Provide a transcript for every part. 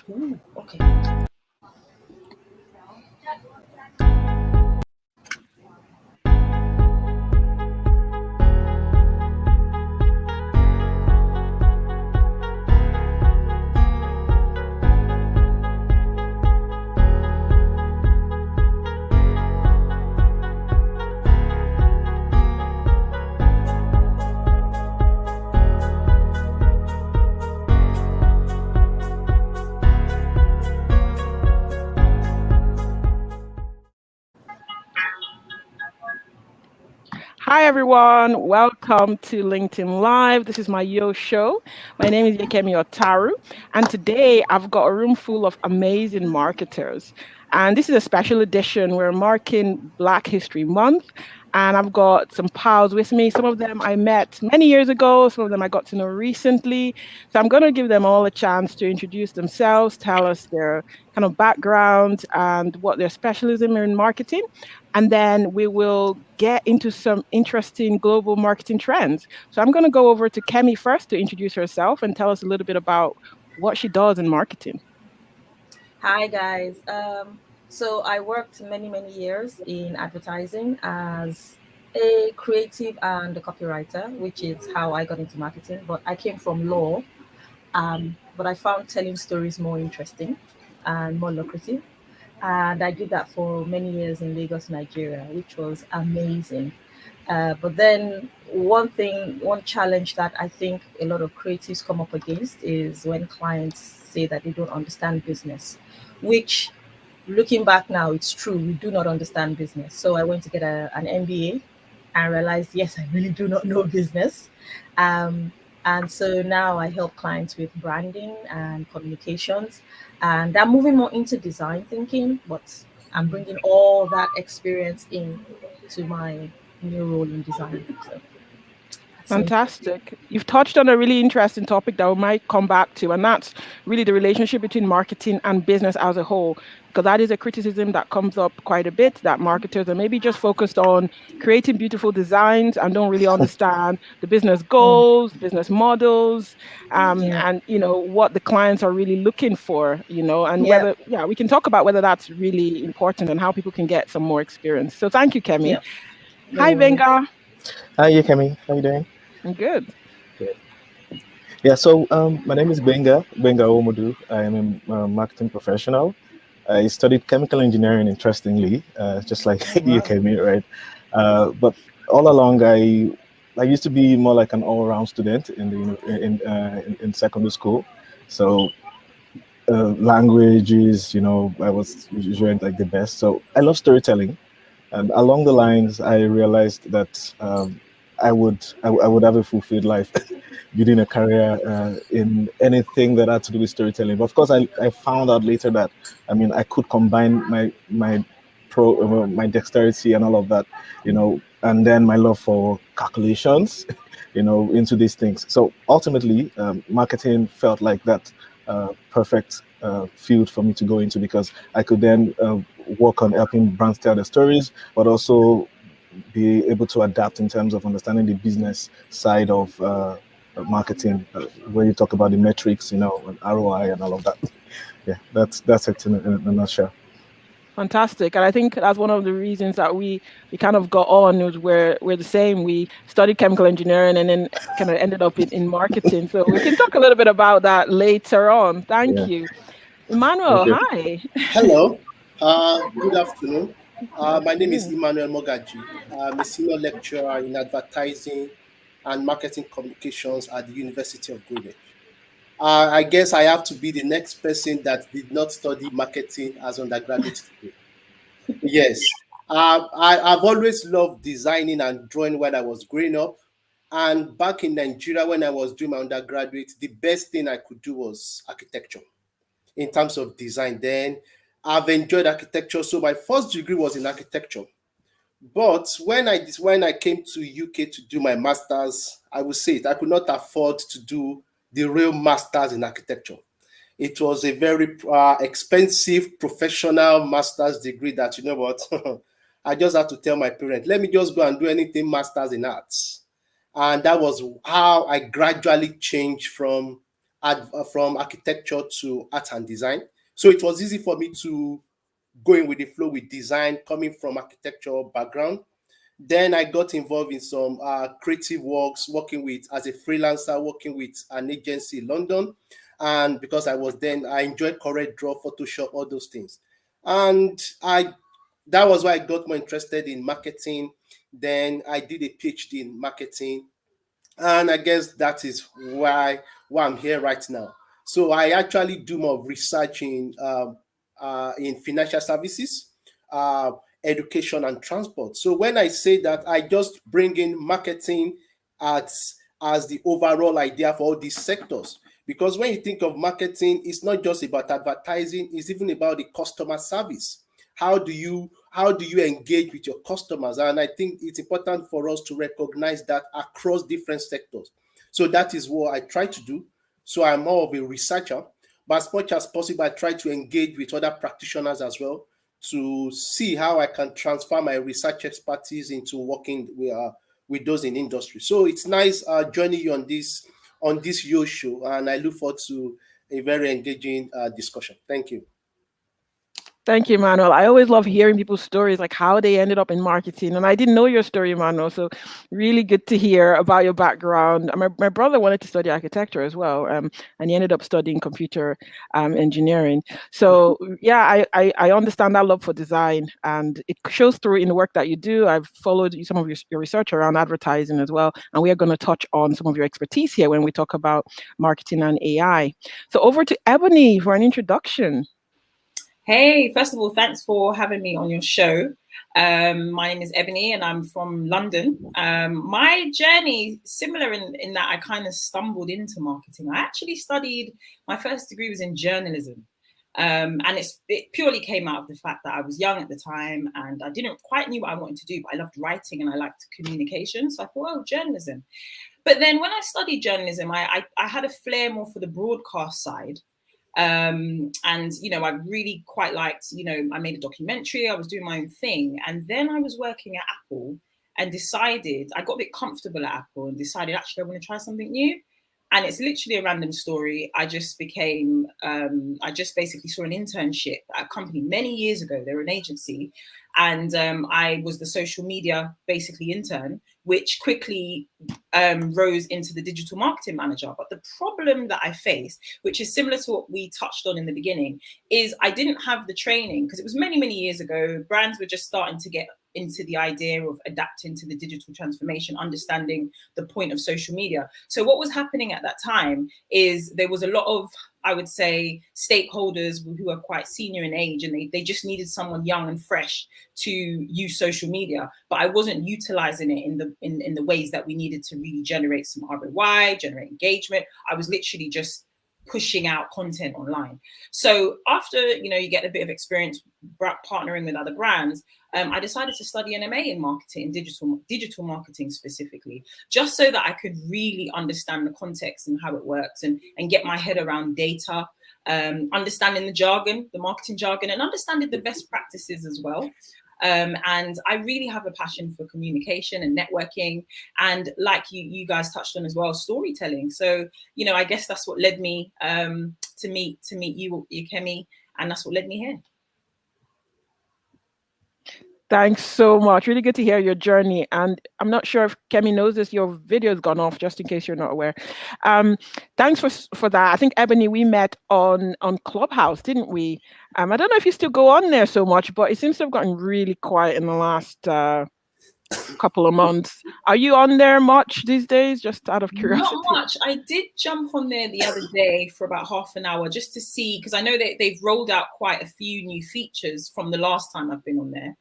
Ooh, okay. Hi, everyone. Welcome to LinkedIn Live. This is my show. My name is Kemi Otaru. And today I've got a room full of amazing marketers. And this is a special edition. We're marking Black History Month. And I've got some pals with me. Some of them I met many years ago. Some of them I got to know recently. So I'm going to give them all a chance to introduce themselves, tell us their kind of background and what their specialism in marketing. And then we will get into some interesting global marketing trends. So I'm going to go over to Kemi first to introduce herself and tell us a little bit about what she does in marketing. Hi guys. So I worked many years in advertising as a creative and a copywriter, which is how I got into marketing. But I came from law, but I found telling stories more interesting and more lucrative. And I did that for many years in Lagos, Nigeria, which was amazing. But then one challenge that I think a lot of creatives come up against is when clients say that they don't understand business, which looking back now, it's true. We do not understand business. So I went to get an MBA and realized, yes, I really do not know business. Um, and so now I help clients with branding and communications. And I'm moving more into design thinking, but I'm bringing all that experience in to my new role in design. So that's me. Fantastic. You've touched on a really interesting topic that we might come back to, and that's really the relationship between marketing and business as a whole. Because that is a criticism that comes up quite a bit, that marketers are maybe just focused on creating beautiful designs and don't really understand the business Mm, goals, business models, yeah. and what the clients are really looking for, and Yeah. whether, yeah, we can talk about whether that's really important and how people can get some more experience. So thank you, Kemi. Yeah. No Hi, worries. Venga. Hi, yeah, Kemi. How you doing? I'm good. Good. Yeah, so my name is Gbenga Omodu. I am a marketing professional. I studied chemical engineering, interestingly, just like Oh, you, wow. Kemi, right? But all along, I used to be more like an all-round student in the in secondary school. So languages, I was usually like the best. So I love storytelling. And along the lines, I realized that I would have a fulfilled life building a career in anything that had to do with storytelling. But of course, I found out later that I could combine my dexterity and all of that, and then my love for calculations, into these things. So ultimately, marketing felt like that perfect field for me to go into because I could then work on helping brands tell their stories, but also be able to adapt in terms of understanding the business side of marketing, where you talk about the metrics, and ROI and all of that. Yeah, that's it in a nutshell. Fantastic. And I think that's one of the reasons that we kind of got on was we're the same. We studied chemical engineering and then kind of ended up in marketing. So we can talk a little bit about that later on. Thank Yeah, you. thank Emmanuel, you. hi. Hello, good afternoon. Good My name is afternoon. Emmanuel Mogaji. I'm a senior lecturer in advertising and marketing communications at the University of Greenwich. I guess I have to be the next person that did not study marketing as undergraduate degree. Yes, I've always loved designing and drawing when I was growing up. And back in Nigeria, when I was doing my undergraduate, the best thing I could do was architecture in terms of design. Then I've enjoyed architecture. So my first degree was in architecture. But when I came to UK to do my masters, I would say it, I could not afford to do the real masters in architecture. It was a very expensive professional master's degree that, you know what, I just had to tell my parents, let me just go and do anything masters in arts. And that was how I gradually changed from from architecture to art and design. So it was easy for me to going with the flow with design, coming from architecture background. Then I got involved in some creative works, working with as a freelancer, working with an agency in London. And because I enjoyed Corel Draw, Photoshop, all those things. And that was why I got more interested in marketing. Then I did a PhD in marketing, and I guess that is why I'm here right now. So I actually do more research in financial services, uh, education, and transport. So when I say that, I just bring in marketing as the overall idea for all these sectors. Because when you think of marketing, it's not just about advertising; it's even about the customer service. How do you engage with your customers? And I think it's important for us to recognize that across different sectors. So that is what I try to do. So I'm more of a researcher, but as much as possible, I try to engage with other practitioners as well to see how I can transfer my research expertise into working with those in industry. So it's nice joining you on this Yo show, and I look forward to a very engaging discussion. Thank you. Thank you, Manuel. I always love hearing people's stories, like how they ended up in marketing. And I didn't know your story, Manuel. So really good to hear about your background. My brother wanted to study architecture as well, and he ended up studying computer engineering. So yeah, I understand that love for design, and it shows through in the work that you do. I've followed some of your research around advertising as well, and we are going to touch on some of your expertise here when we talk about marketing and AI. So over to Ebony for an introduction. Hey, first of all, thanks for having me on your show. My name is Ebony and I'm from London. My journey, similar in that I kind of stumbled into marketing. I actually studied, my first degree was in journalism. And it purely came out of the fact that I was young at the time and I didn't quite knew what I wanted to do, but I loved writing and I liked communication. So I thought, oh, journalism. But then when I studied journalism, I had a flair more for the broadcast side. And I really quite liked, I made a documentary, I was doing my own thing, and then I was working at Apple and decided I got a bit comfortable at Apple and decided actually I want to try something new. And it's literally a random story. I just basically saw an internship at a company many years ago. They were an agency. And I was the social media basically intern, which quickly rose into the digital marketing manager. But the problem that I faced, which is similar to what we touched on in the beginning, is I didn't have the training because it was many, many years ago. Brands were just starting to get into the idea of adapting to the digital transformation, understanding the point of social media. So what was happening at that time is there was a lot of, I would say, stakeholders who are quite senior in age, and they just needed someone young and fresh to use social media. But I wasn't utilizing it in the ways that we needed to really generate some ROI, generate engagement. I was literally just pushing out content online. So after you get a bit of experience partnering with other brands, I decided to study an MA in marketing, digital marketing specifically, just so that I could really understand the context and how it works and get my head around data, understanding the marketing jargon, and understanding the best practices as well. And I really have a passion for communication and networking, and like you guys touched on as well, storytelling. So I guess that's what led me to meet you, Kemi, and that's what led me here. Thanks so much. Really good to hear your journey. And I'm not sure if Kemi knows this, your video's gone off, just in case you're not aware. Thanks for that. I think, Ebony, we met on Clubhouse, didn't we? I don't know if you still go on there so much, but it seems to have gotten really quiet in the last couple of months. Are you on there much these days, just out of curiosity? Not much. I did jump on there the other day for about half an hour just to see, because I know they've rolled out quite a few new features from the last time I've been on there.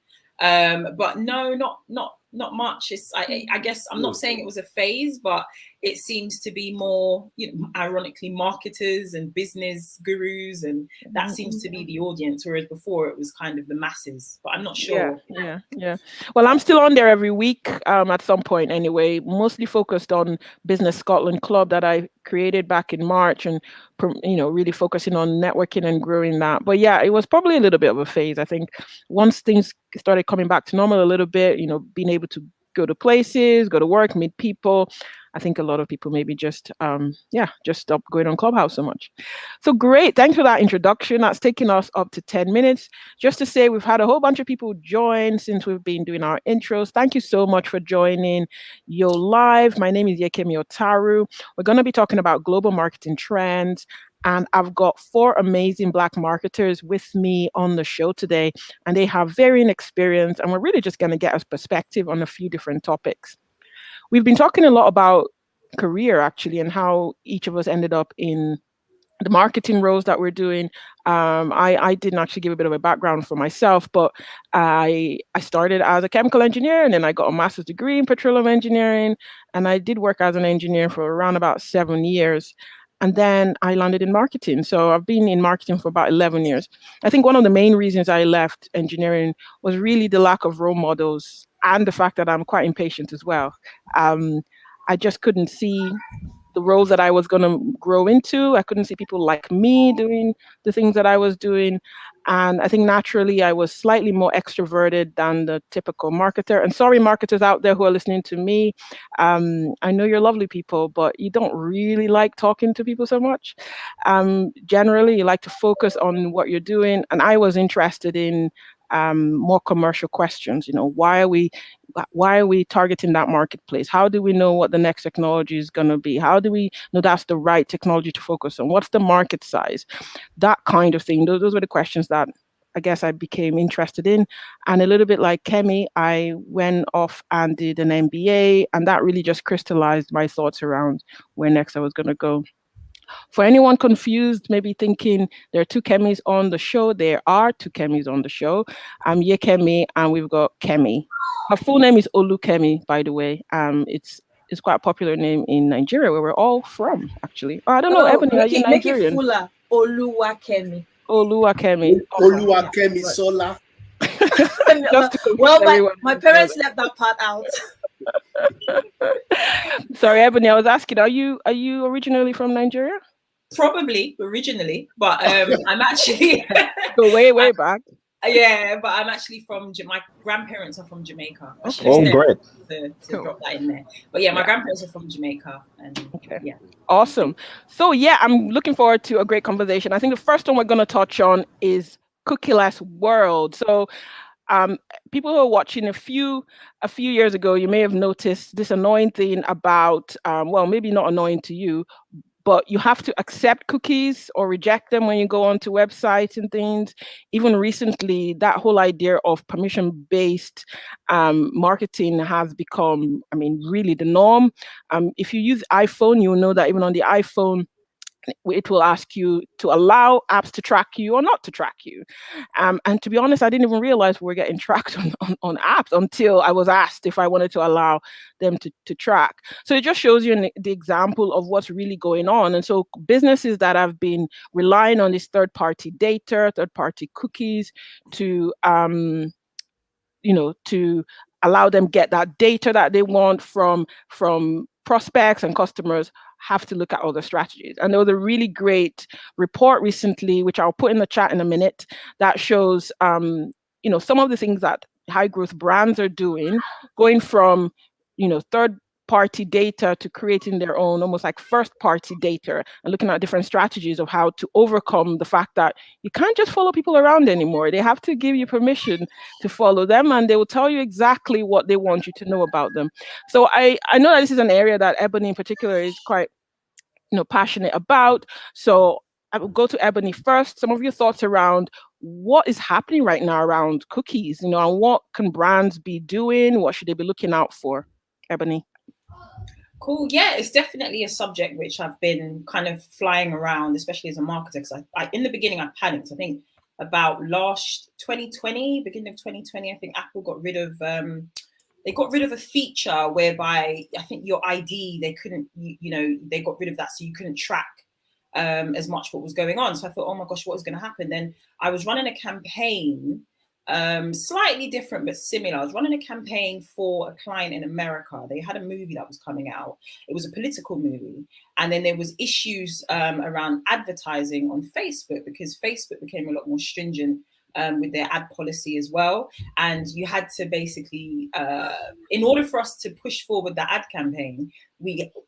But no, not much. I guess I'm not saying it was a phase, but it seems to be more, ironically, marketers and business gurus, and that seems to be the audience, whereas before it was kind of the masses. But I'm not sure. Yeah. Well, I'm still on there every week at some point anyway, mostly focused on Business Scotland Club that I created back in March, and really focusing on networking and growing that. But yeah, it was probably a little bit of a phase. I think once things started coming back to normal a little bit, being able to go to places, go to work, meet people. I think a lot of people maybe just stop going on Clubhouse so much. So great. Thanks for that introduction. That's taken us up to 10 minutes. Just to say, we've had a whole bunch of people join since we've been doing our intros. Thank you so much for joining Yo Live. My name is Kemi Otaru. We're going to be talking about global marketing trends. And I've got 4 amazing Black marketers with me on the show today, and they have varying experience. And we're really just going to get a perspective on a few different topics. We've been talking a lot about career, actually, and how each of us ended up in the marketing roles that we're doing. I didn't actually give a bit of a background for myself, but I started as a chemical engineer, and then I got a master's degree in petroleum engineering, and I did work as an engineer for around about 7 years. And then I landed in marketing. So I've been in marketing for about 11 years. I think one of the main reasons I left engineering was really the lack of role models and the fact that I'm quite impatient as well. I just couldn't see the roles that I was going to grow into. I couldn't see people like me doing the things that I was doing. And I think naturally I was slightly more extroverted than the typical marketer. And sorry, marketers out there who are listening to me. I know you're lovely people, but you don't really like talking to people so much. Generally, you like to focus on what you're doing. And I was interested in more commercial questions. Why are we targeting that marketplace? How do we know what the next technology is going to be? How do we know that's the right technology to focus on? What's the market size? That kind of thing. Those were the questions that I guess I became interested in. And a little bit like Kemi, I went off and did an MBA, and that really just crystallized my thoughts around where next I was going to go. For anyone confused, maybe thinking there are 2 Kemis on the show, there are 2 Kemis on the show. I'm Kemi, and we've got Kemi. Her full name is Kemi, by the way. It's quite a popular name in Nigeria, where we're all from, actually. Oh, I don't know, Oh, Ebony, are you make it Nigerian? fuller. Oluwakemi. Kemi. Oluwakemi Sola. Just to confuse Well, everyone. my parents left that part out. Sorry, Ebony, I was asking, are you originally from Nigeria? Probably originally, but I'm actually Go way back. Yeah, but I'm actually from my grandparents are from Jamaica. Oh, great. To drop that in there. But yeah, my grandparents are from Jamaica. And yeah. Awesome. So yeah, I'm looking forward to a great conversation. I think the first one we're going to touch on is cookieless world. So people who are watching a few years ago, you may have noticed this annoying thing about, well, maybe not annoying to you, but you have to accept cookies or reject them when you go onto websites and things. Even recently, that whole idea of permission-based marketing has become, really the norm. If you use iPhone, you'll know that even on the iPhone, it will ask you to allow apps to track you or not to track you. And to be honest, I didn't even realize we were getting tracked on apps until I was asked if I wanted to allow them to track. So it just shows you the example of what's really going on. And so businesses that have been relying on this third-party data, third-party cookies to to allow them get that data that they want from prospects and customers, have to look at other strategies. And there was a really great report recently, which I'll put in the chat in a minute, that shows some of the things that high growth brands are doing, going from third party data to creating their own almost like first party data, and looking at different strategies of how to overcome the fact that you can't just follow people around anymore. They have to give you permission to follow them, and they will tell you exactly what they want you to know about them. So I know that this is an area that Ebony in particular is quite passionate about. So I will go to Ebony first. Some of your thoughts around what is happening right now around cookies, and what can brands be doing? What should they be looking out for? Ebony. Cool. Yeah, it's definitely a subject which I've been kind of flying around, especially as a marketer. Because I in the beginning, I panicked. I think about last 2020, beginning of 2020, I think Apple got rid of they got rid of a feature whereby I think your ID, they couldn't, they got rid of that, so you couldn't track as much what was going on. So I thought, oh my gosh, what is going to happen? Then I was running a campaign, slightly different but similar. I was running a campaign for a client in America. They had a movie that was coming out. It was a political movie, and then there was issues around advertising on Facebook, because Facebook became a lot more stringent with their ad policy as well. And you had to basically, in order for us to push forward the ad campaign,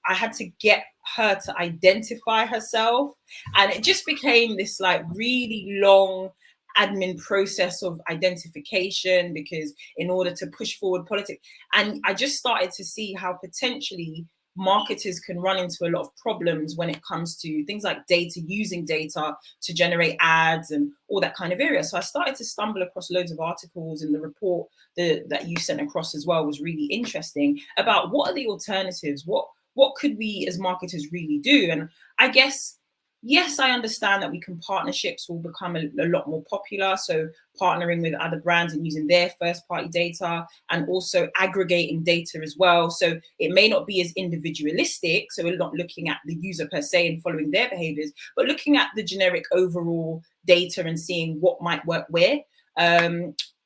I had to get her to identify herself, and it just became this like really long admin process of identification, because in order to push forward politics, and I just started to see how potentially marketers can run into a lot of problems when it comes to things like data, using data to generate ads and all that kind of area. So I started to stumble across loads of articles, and the report that you sent across as well was really interesting about what are the alternatives, what could we as marketers really do. And I guess, yes, I understand that partnerships will become a lot more popular. So partnering with other brands and using their first party data, and also aggregating data as well. So it may not be as individualistic. So we're not looking at the user per se and following their behaviors, but looking at the generic overall data and seeing what might work where.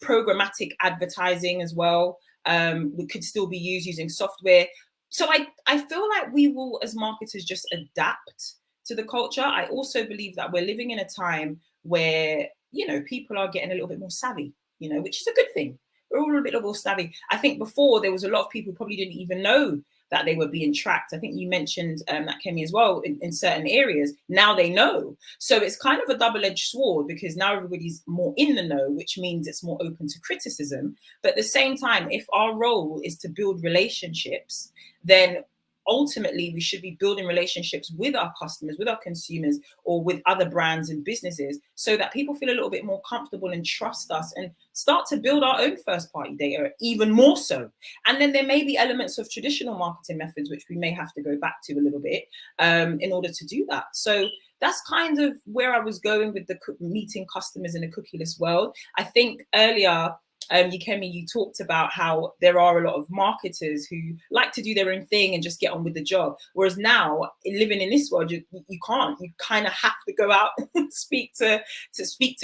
Programmatic advertising as well, we could still be used using software. So I feel like we will, as marketers, just adapt to the culture. I also believe that we're living in a time where, people are getting a little bit more savvy, which is a good thing. We're all a bit more savvy. I think before there was a lot of people probably didn't even know that they were being tracked. I think you mentioned that, Kemi, as well, in certain areas. Now they know. So it's kind of a double-edged sword, because now everybody's more in the know, which means it's more open to criticism. But at the same time, if our role is to build relationships, then ultimately we should be building relationships with our customers, with our consumers, or with other brands and businesses, so that people feel a little bit more comfortable and trust us and start to build our own first party data even more so. And then there may be elements of traditional marketing methods which we may have to go back to a little bit in order to do that. So that's kind of where I was going with the meeting customers in a cookieless world. I think earlier, Kemi, you talked about how there are a lot of marketers who like to do their own thing and just get on with the job. Whereas now, living in this world, you can't. You kind of have to go out and speak to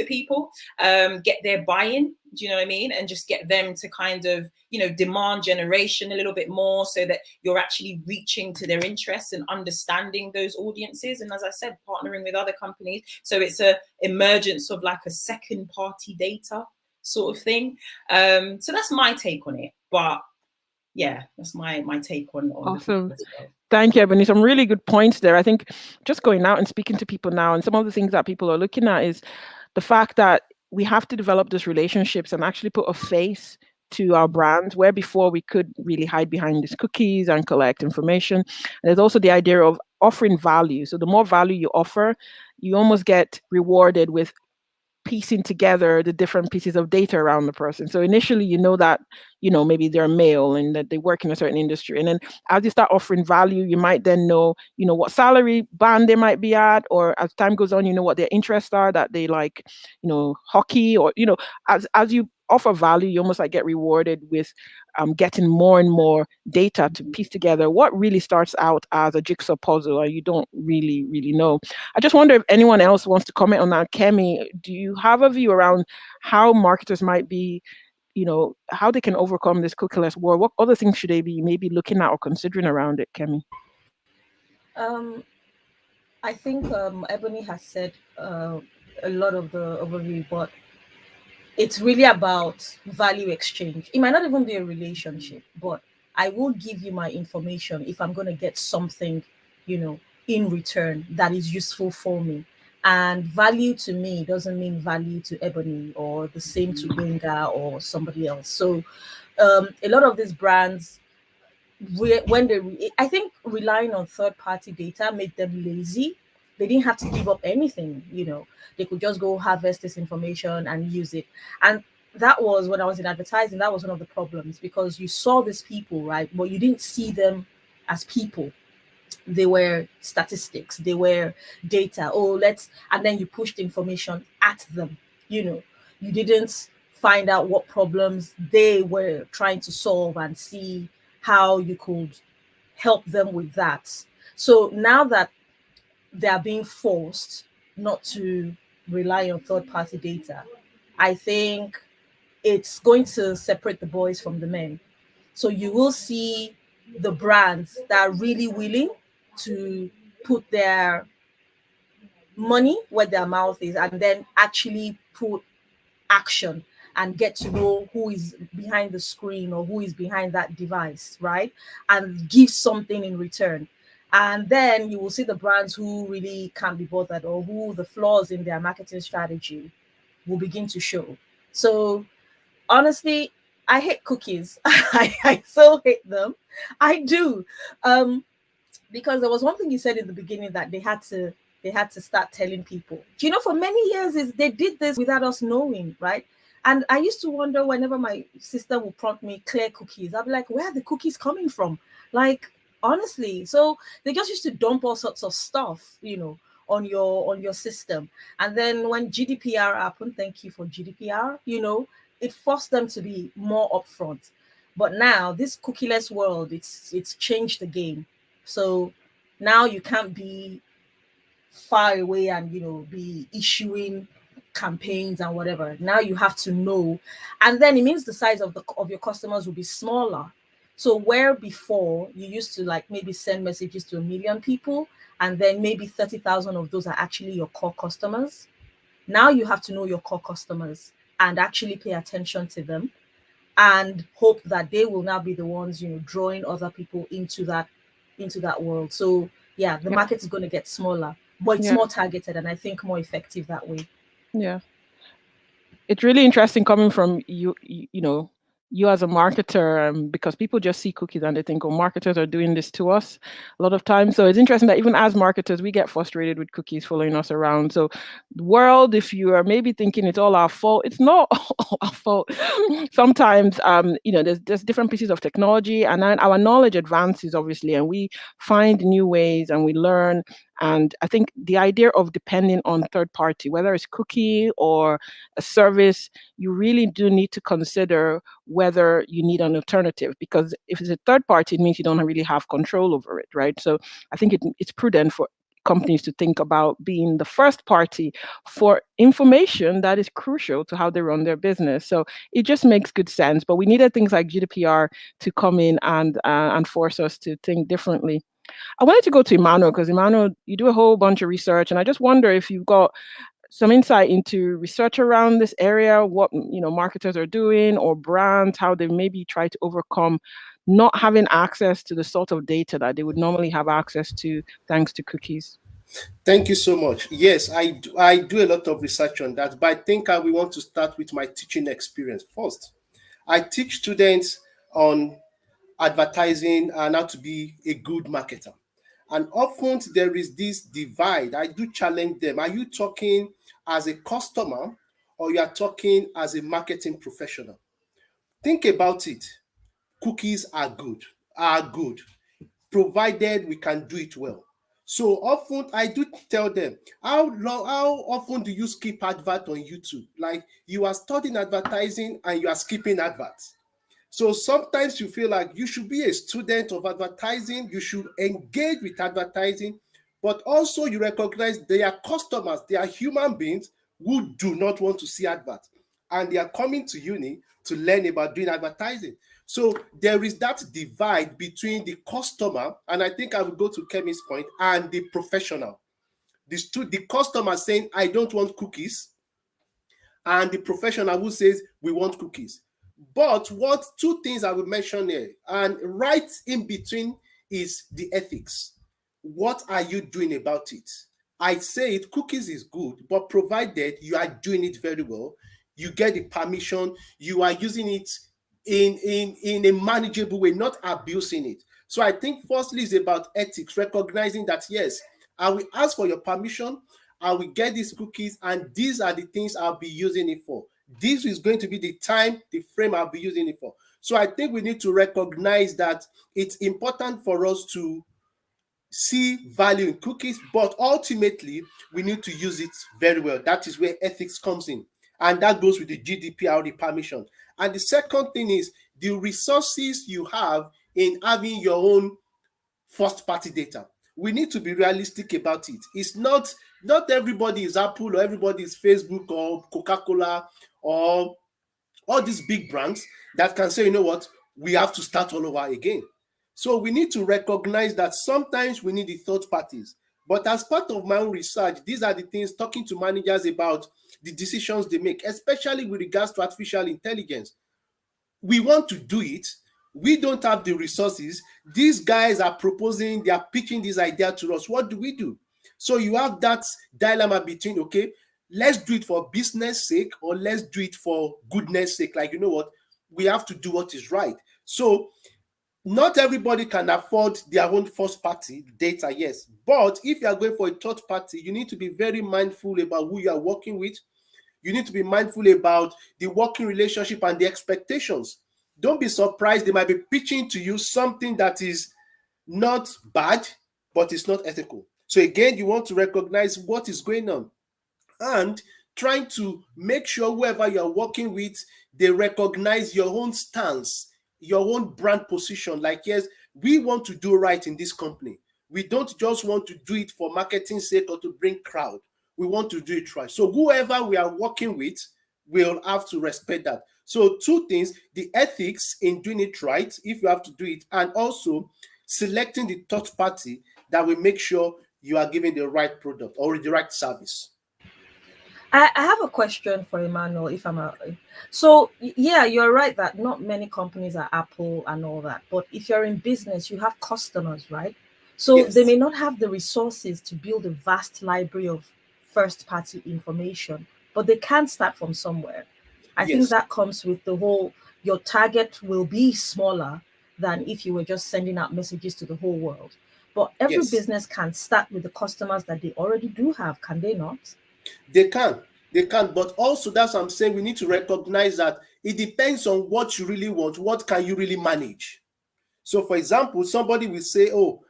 people, get their buy-in. Do you know what I mean? And just get them to kind of, demand generation a little bit more, so that you're actually reaching to their interests and understanding those audiences. And as I said, partnering with other companies. So it's a emergence of like a second party data sort of thing. So that's my take on it. But yeah, that's my take on Awesome. the Thank you, Ebony. Some really good points there. I think just going out and speaking to people now, and some of the things that people are looking at is the fact that we have to develop these relationships and actually put a face to our brand, where before we could really hide behind these cookies and collect information. And there's also the idea of offering value. So the more value you offer, you almost get rewarded with piecing together the different pieces of data around the person. So initially, that, maybe they're male and that they work in a certain industry. And then as you start offering value, you might then know, what salary band they might be at, or as time goes on, what their interests are, that they like, hockey, or, as you offer value, you almost like get rewarded with getting more and more data to piece together what really starts out as a jigsaw puzzle, or you don't really know. I just wonder if anyone else wants to comment on that. Kemi, do you have a view around how marketers might be, how they can overcome this cookieless world? What other things should they be maybe looking at or considering around it, Kemi? I think Ebony has said a lot of the overview, but it's really about value exchange. It might not even be a relationship, but I will give you my information if I'm going to get something, in return that is useful for me. And value to me doesn't mean value to Ebony, or the same to Gbenga or somebody else. So a lot of these brands, I think relying on third party data made them lazy. They didn't have to give up anything. They could just go harvest this information and use it. And that was, when I was in advertising, that was one of the problems, because you saw these people, right, but you didn't see them as people. They were statistics, they were data. And then you pushed information at them. You didn't find out what problems they were trying to solve and see how you could help them with that. So now that they are being forced not to rely on third party data, I think it's going to separate the boys from the men. So you will see the brands that are really willing to put their money where their mouth is, and then actually put action and get to know who is behind the screen or who is behind that device, right? And give something in return. And then you will see the brands who really can't be bothered or who the flaws in their marketing strategy will begin to show. So honestly, I hate cookies. I so hate them. I do. Um, because there was one thing you said in the beginning that they had to start telling people. Do you know, for many years is they did this without us knowing, right? And I used to wonder whenever my sister would prompt me clear cookies, I'd be like, where are the cookies coming from? Like, honestly. So they just used to dump all sorts of stuff, on your system. And then when GDPR happened, thank you for GDPR, it forced them to be more upfront. But now this cookieless world, it's changed the game. So now you can't be far away and be issuing campaigns and whatever. Now you have to know, and then it means the size of your customers will be smaller. So where before you used to like maybe send messages to 1 million people, and then maybe 30,000 of those are actually your core customers. Now you have to know your core customers and actually pay attention to them and hope that they will now be the ones drawing other people into that world. So yeah, the Yeah. market is going to get smaller, but it's Yeah. more targeted and I think more effective that way. Yeah. It's really interesting coming from you as a marketer, because people just see cookies and they think, oh, marketers are doing this to us a lot of times. So it's interesting that even as marketers, we get frustrated with cookies following us around. So the world, if you are maybe thinking it's all our fault, it's not all our fault. Sometimes there's different pieces of technology, and then our knowledge advances obviously, and we find new ways and we learn. And I think the idea of depending on third party, whether it's cookie or a service, you really do need to consider whether you need an alternative, because if it's a third party, it means you don't really have control over it, right? So I think it's prudent for companies to think about being the first party for information that is crucial to how they run their business. So it just makes good sense. But we needed things like GDPR to come in and force us to think differently. I wanted to go to Emmanuel, because Emmanuel, you do a whole bunch of research, and I just wonder if you've got some insight into research around this area, what marketers are doing or brands, how they maybe try to overcome not having access to the sort of data that they would normally have access to thanks to cookies. Thank you so much. Yes, I do a lot of research on that, but I think we want to start with my teaching experience first. I teach students on advertising and how to be a good marketer. And often there is this divide. I do challenge them. Are you talking as a customer or you are talking as a marketing professional? Think about it. Cookies are good, provided we can do it well. So often I do tell them, how often do you skip advert on YouTube? Like you are studying advertising and you are skipping adverts. So sometimes you feel like you should be a student of advertising, you should engage with advertising, but also you recognize they are customers, they are human beings who do not want to see adverts. And they are coming to uni to learn about doing advertising. So there is that divide between the customer, and I think I will go to Kemi's point, and the professional. The customer saying, I don't want cookies, and the professional who says we want cookies. But what two things I will mention here, and right in between is the ethics. What are you doing about it? I say it, cookies is good, but provided you are doing it very well, you get the permission, you are using it in a manageable way, not abusing it. So I think firstly is about ethics, recognizing that yes, I will ask for your permission, I will get these cookies, and these are the things I'll be using it for. This is going to be the time, the frame I'll be using it for. So I think we need to recognize that it's important for us to see value in cookies, but ultimately we need to use it very well. That is where ethics comes in. And that goes with the GDPR, the permission. And the second thing is the resources you have in having your own first party data. We need to be realistic about it. It's not everybody is Apple or everybody is Facebook or Coca-Cola or all these big brands that can say, you know what, we have to start all over again. So we need to recognize that sometimes we need the third parties. But as part of my own research, these are the things talking to managers about the decisions they make, especially with regards to artificial intelligence. We want to do it. We don't have the resources. These guys are proposing, they are pitching this idea to us. What do we do? So you have that dilemma between, okay, let's do it for business sake or let's do it for goodness sake. Like, you know what? We have to do what is right. So not everybody can afford their own first party data, yes. But if you are going for a third party, you need to be very mindful about who you are working with. You need to be mindful about the working relationship and the expectations. Don't be surprised. They might be pitching to you something that is not bad, but it's not ethical. So again, you want to recognize what is going on and trying to make sure whoever you're working with, they recognize your own stance, your own brand position. Like, yes, we want to do right in this company. We don't just want to do it for marketing sake or to bring crowd. We want to do it right. So whoever we are working with will have to respect that. So two things, the ethics in doing it right, if you have to do it, and also selecting the third party that will make sure you are giving the right product or the right service. I have a question for Emmanuel, if I'm a, so yeah, you're right that not many companies are Apple and all that, but if you're in business, you have customers, right? So they Yes, may not have the resources to build a vast library of first party information, but they can start from somewhere. I think yes, that comes with the whole, your target will be smaller than if you were just sending out messages to the whole world. But every yes. business can start with the customers that they already do have, can they not? They can. They can. But also, that's what I'm saying. We need to recognize that it depends on what you really want. What can you really manage? So, for example, somebody will say, oh,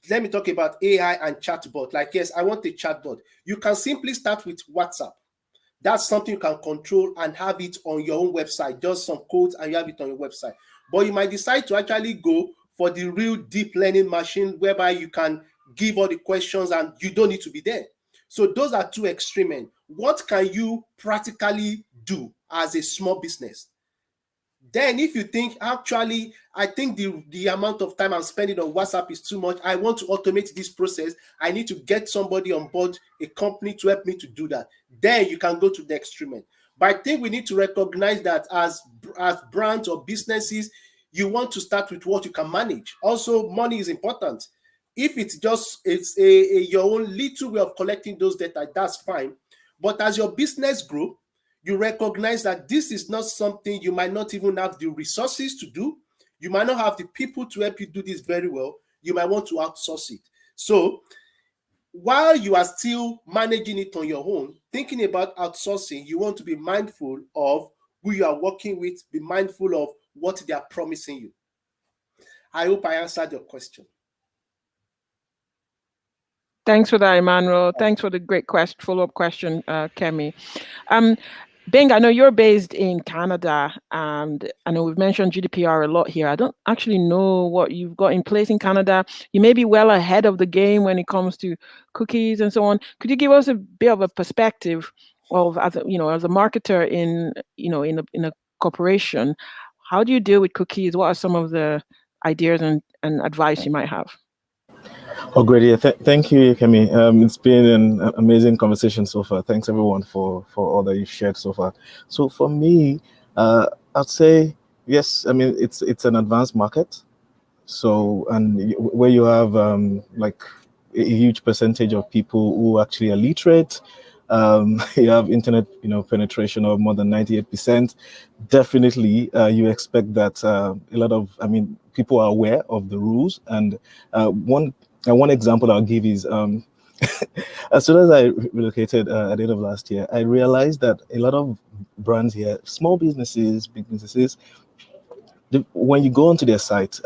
let me talk about AI and chatbot. Like, yes, I want a chatbot. You can simply start with WhatsApp. That's something you can control and have it on your own website, just some codes and you have it on your website. But you might decide to actually go for the real deep learning machine whereby you can give all the questions and you don't need to be there. So those are two extreme. What can you practically do as a small business? Then if you think, actually, I think the amount of time I'm spending on WhatsApp is too much, I want to automate this process, I need to get somebody on board, a company to help me to do that, then you can go to the extreme end. But I think we need to recognize that as brands or businesses, you want to start with what you can manage. Also, money is important. If it's your own little way of collecting those data, that's fine. But as your business grow, you recognize that this is not something you might not even have the resources to do. You might not have the people to help you do this very well. You might want to outsource it. So while you are still managing it on your own, thinking about outsourcing, you want to be mindful of who you are working with, be mindful of what they are promising you. I hope I answered your question. Thanks for that, Emmanuel. Thanks for the great follow-up question, Kemi. Um, Bing, I know you're based in Canada, and I know we've mentioned GDPR a lot here. I don't actually know what you've got in place in Canada. You may be well ahead of the game when it comes to cookies and so on. Could you give us a bit of a perspective of, as a, as a marketer in a corporation, how do you deal with cookies? What are some of the ideas and advice you might have? Oh, great. Yeah, thank you, Kemi. It's been an amazing conversation so far. Thanks, everyone, for all that you shared so far. So for me, I'd say, yes, I mean, it's an advanced market. So, and where you have like a huge percentage of people who actually are literate, you have internet, penetration of more than 98%. Definitely, you expect that a lot of, I mean, people are aware of the rules. And one example I'll give is as soon as I relocated at the end of last year, I realized that a lot of brands here, small businesses, big businesses, when you go onto their site,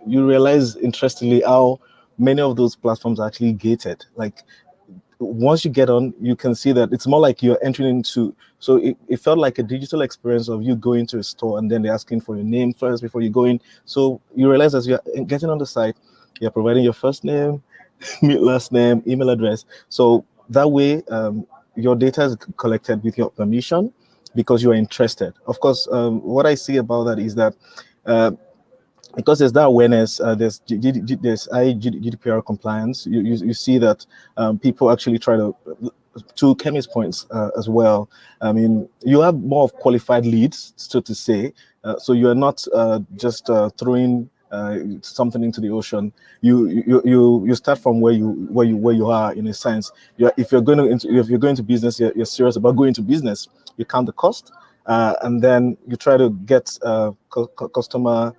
you realize interestingly how many of those platforms are actually gated. Like once you get on, you can see that it's more like you're entering into. So it felt like a digital experience of you going to a store and then they're asking for your name first before you go in. So you realize as you're getting on the site, you're providing your first name, last name, email address. So that way, your data is collected with your permission because you are interested. Of course, what I see about that is that uh, because there's that awareness, there's GDPR compliance. You see that people actually try to Kemi's points as well. I mean, you have more of qualified leads, so to say. So you are not just throwing something into the ocean. You start from where you are, in a sense. If you're going if you're going to business, you're serious about going to business. You count the cost, and then you try to get customer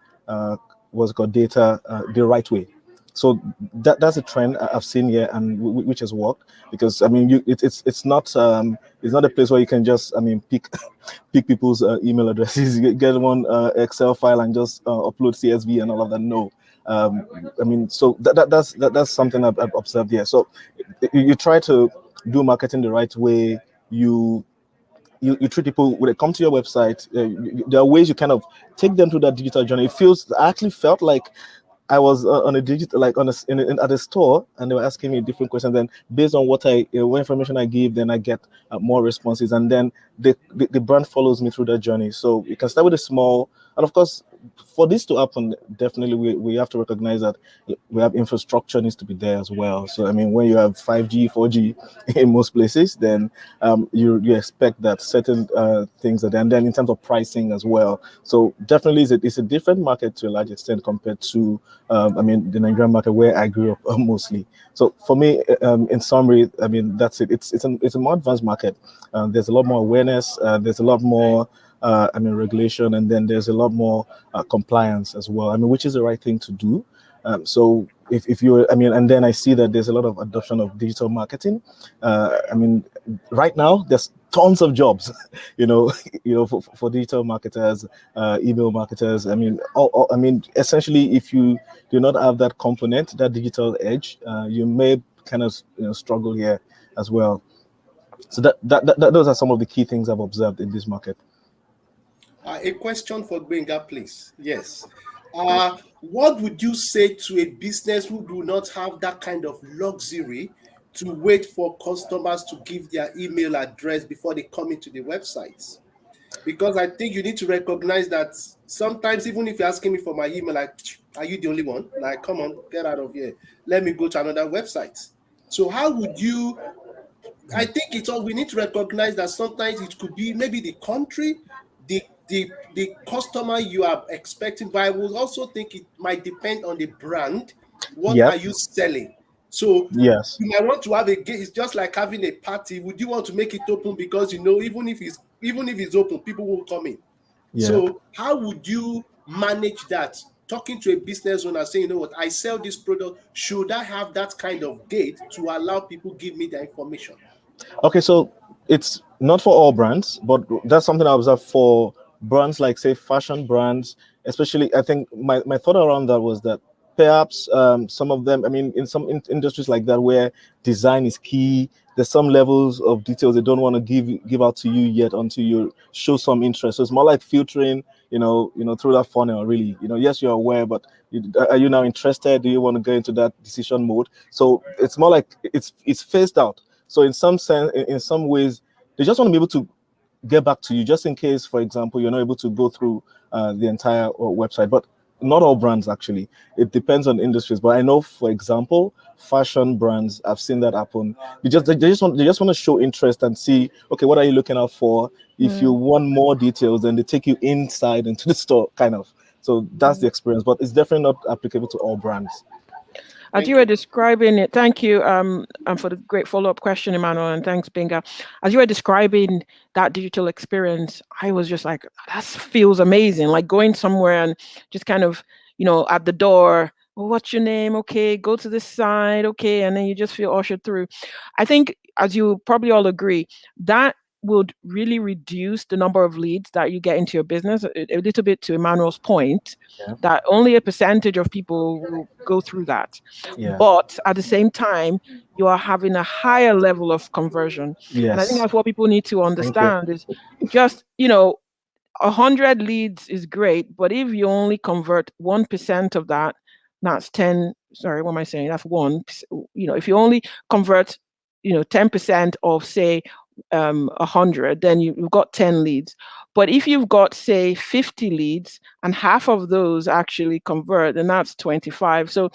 what's called data the right way. So that's a trend I've seen here, and which has worked, because I mean, it's not a place where you can just, I mean, pick pick people's email addresses, get one Excel file and just upload CSV and all of that. No, um, I mean, so that's something I've observed here. So you try to do marketing the right way. You treat people when they come to your website. There are ways you kind of take them through that digital journey. I actually felt like I was on a digital, like at a store, and they were asking me different questions. Then based on what information I give, then I get more responses, and then the brand follows me through that journey. So you can start with a small, and of course, for this to happen, definitely we have to recognize that we have infrastructure needs to be there as well. So I mean, when you have 5G, 4G in most places, then you expect that certain things are there. And then in terms of pricing as well. So definitely it's a different market to a large extent compared to I mean, the Nigerian market where I grew up mostly. So for me, in summary, I mean, that's it. It's a more advanced market. There's a lot more awareness. There's a lot more, I mean, regulation, and then there's a lot more compliance as well. I mean, which is the right thing to do. So if you, I mean, and then I see that there's a lot of adoption of digital marketing. I mean, right now there's tons of jobs, for digital marketers, email marketers. I mean, I mean, essentially, if you do not have that component, that digital edge, you may kind of struggle here as well. So those are some of the key things I've observed in this market. A question for Gbenga, please. Yes. What would you say to a business who do not have that kind of luxury to wait for customers to give their email address before they come into the websites? Because I think you need to recognize that sometimes, even if you're asking me for my email, like, are you the only one? Like, come on, get out of here. Let me go to another website. So how would you, I think it's all we need to recognize that sometimes it could be maybe the country, the customer you are expecting, but I will also think it might depend on the brand. What Yep. are you selling? So Yes. you might want to have a gate. It's just like having a party. Would you want to make it open because even if it's open, people will come in. Yeah. So how would you manage that? Talking to a business owner saying, you know what, I sell this product. Should I have that kind of gate to allow people give me the information? Okay, so it's not for all brands, but that's something I observed for brands like, say, fashion brands, especially. I think my thought around that was that perhaps some of them, I mean, in some industries like that where design is key, there's some levels of details they don't want to give out to you yet until you show some interest. So it's more like filtering, through that funnel. Really, yes, you're aware, but are you now interested? Do you want to go into that decision mode? So it's more like it's phased out. So in some sense, in some ways, they just want to be able to get back to you, just in case, for example, you're not able to go through the entire website. But not all brands, actually. It depends on industries. But I know, for example, fashion brands, I've seen that happen. They just want to show interest and see, okay, what are you looking out for? If you want more details, then they take you inside into the store, kind of. So that's the experience. But it's definitely not applicable to all brands. As you Thank were you. describing it, thank you and for the great follow-up question, Emmanuel, and thanks, Binga. As you were describing that digital experience, I was just like, that feels amazing. Like going somewhere and just kind of, at the door, well, what's your name? Okay, go to this side. Okay, and then you just feel ushered through. I think, as you probably all agree, that would really reduce the number of leads that you get into your business. A little bit to Emmanuel's point, Yeah. that only a percentage of people will go through that. Yeah. But at the same time, you are having a higher level of conversion. And I think Yes. that's what people need to Thank you. understand is just, 100 leads is great, but if you only convert 1% of that, that's 10, sorry, what am I saying? That's one, if you only convert, 10% of, say, 100, then you've got 10 leads. But if you've got, say, 50 leads and half of those actually convert, then that's 25. So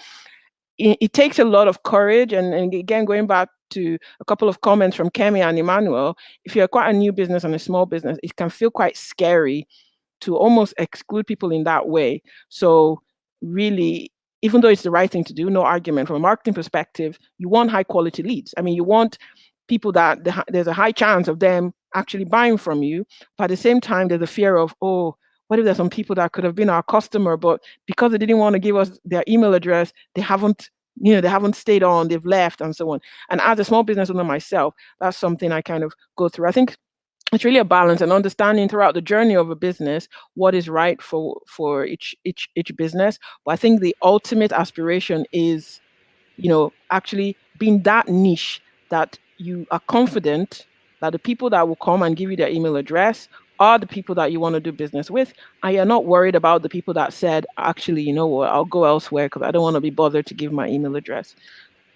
it takes a lot of courage. And again, going back to a couple of comments from Kemi and Emmanuel, if you're quite a new business and a small business, it can feel quite scary to almost exclude people in that way. So really, even though it's the right thing to do, no argument, from a marketing perspective, you want high quality leads. I mean, you want people that there's a high chance of them actually buying from you. But at the same time, there's a fear of, oh, what if there's some people that could have been our customer, but because they didn't want to give us their email address, they haven't stayed on, they've left, and so on. And as a small business owner myself, that's something I kind of go through. I think it's really a balance and understanding throughout the journey of a business what is right for each business. But I think the ultimate aspiration is, actually being that niche that you are confident that the people that will come and give you their email address are the people that you want to do business with, and you're not worried about the people that said, actually, you know what, I'll go elsewhere because I don't want to be bothered to give my email address.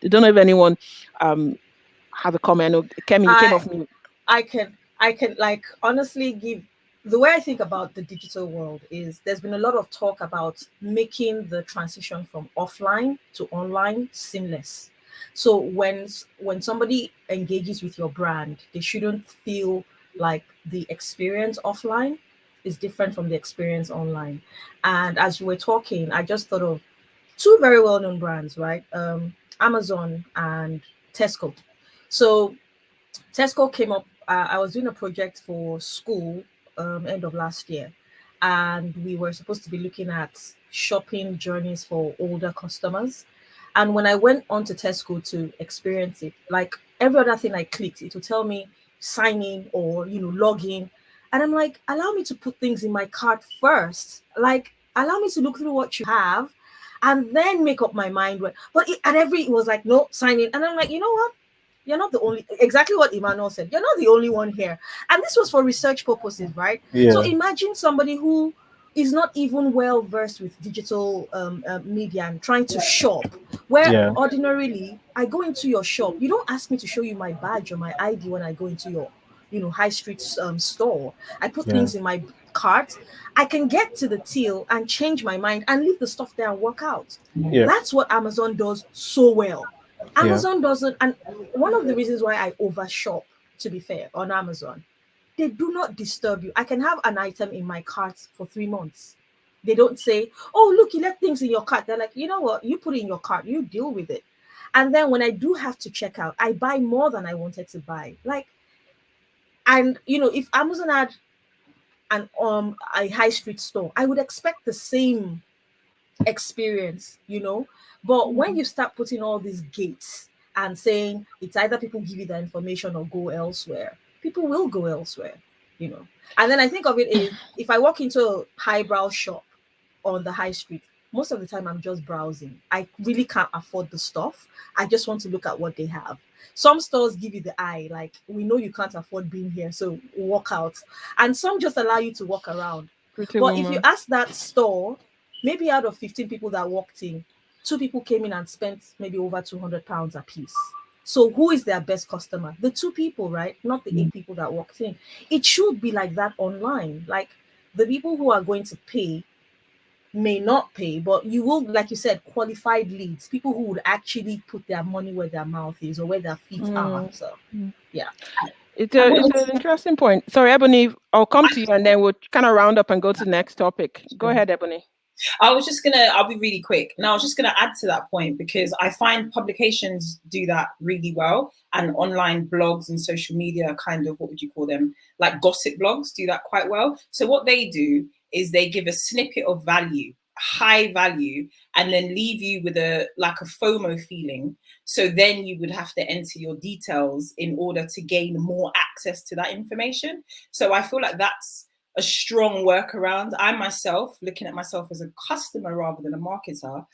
I don't know if anyone has a comment. Kemi, you came I off mute. I can like honestly give the way I think about the digital world is there's been a lot of talk about making the transition from offline to online seamless. So when somebody engages with your brand, they shouldn't feel like the experience offline is different from the experience online. And as you were talking, I just thought of two very well-known brands, right? Amazon and Tesco. So Tesco came up. I was doing a project for school end of last year, and we were supposed to be looking at shopping journeys for older customers. And when I went onto Tesco to experience it, like every other thing I clicked, it would tell me sign in or log in, and I'm like, allow me to put things in my cart first. Like, allow me to look through what you have, and then make up my mind. But it was like, no, sign in, and I'm like, you know what? You're not the only, exactly what Emmanuel said. You're not the only one here. And this was for research purposes, right? So Yeah, imagine somebody who is not even well versed with digital media and trying to shop, where yeah, ordinarily I go into your shop. You don't ask me to show you my badge or my ID when I go into your high street store. I put yeah, things in my cart. I can get to the till and change my mind and leave the stuff there and walk out. yeah, That's what Amazon does so well. yeah, Amazon doesn't, and one of the reasons why I overshop, to be fair, on Amazon, they do not disturb you. I can have an item in my cart for 3 months. They don't say, "Oh, look, you left things in your cart." They're like, you know what? You put it in your cart, you deal with it. And then when I do have to check out, I buy more than I wanted to buy. Like, and if Amazon had an a high street store, I would expect the same experience. But when you start putting all these gates and saying it's either people give you the information or go elsewhere, people will go elsewhere. And then I think of it is, if I walk into a highbrow shop on the high street, most of the time I'm just browsing. I really can't afford the stuff. I just want to look at what they have. Some stores give you the eye, like, we know you can't afford being here, so walk out. And some just allow you to walk around. Pretty But if you woman. ask that store, maybe out of 15 people that walked in, two people came in and spent maybe over £200 a piece. So who is their best customer? The two people, right? Not the 8 people that walked in. It should be like that online. Like, the people who are going to pay may not pay, but you will, like you said, qualified leads, people who would actually put their money where their mouth is or where their feet are. Mm. So, yeah. It's an interesting point. Sorry, Ebony, I'll come to you and then we'll kind of round up and go to the next topic. Go ahead, Ebony. I'll be really quick. Now, I was just gonna add to that point because I find publications do that really well, and online blogs and social media, kind of, what would you call them? Like gossip blogs, do that quite well. So what they do is they give a snippet of value, high value, and then leave you with a FOMO feeling. So then you would have to enter your details in order to gain more access to that information. So I feel like that's a strong workaround. I myself, looking at myself as a customer rather than a marketer,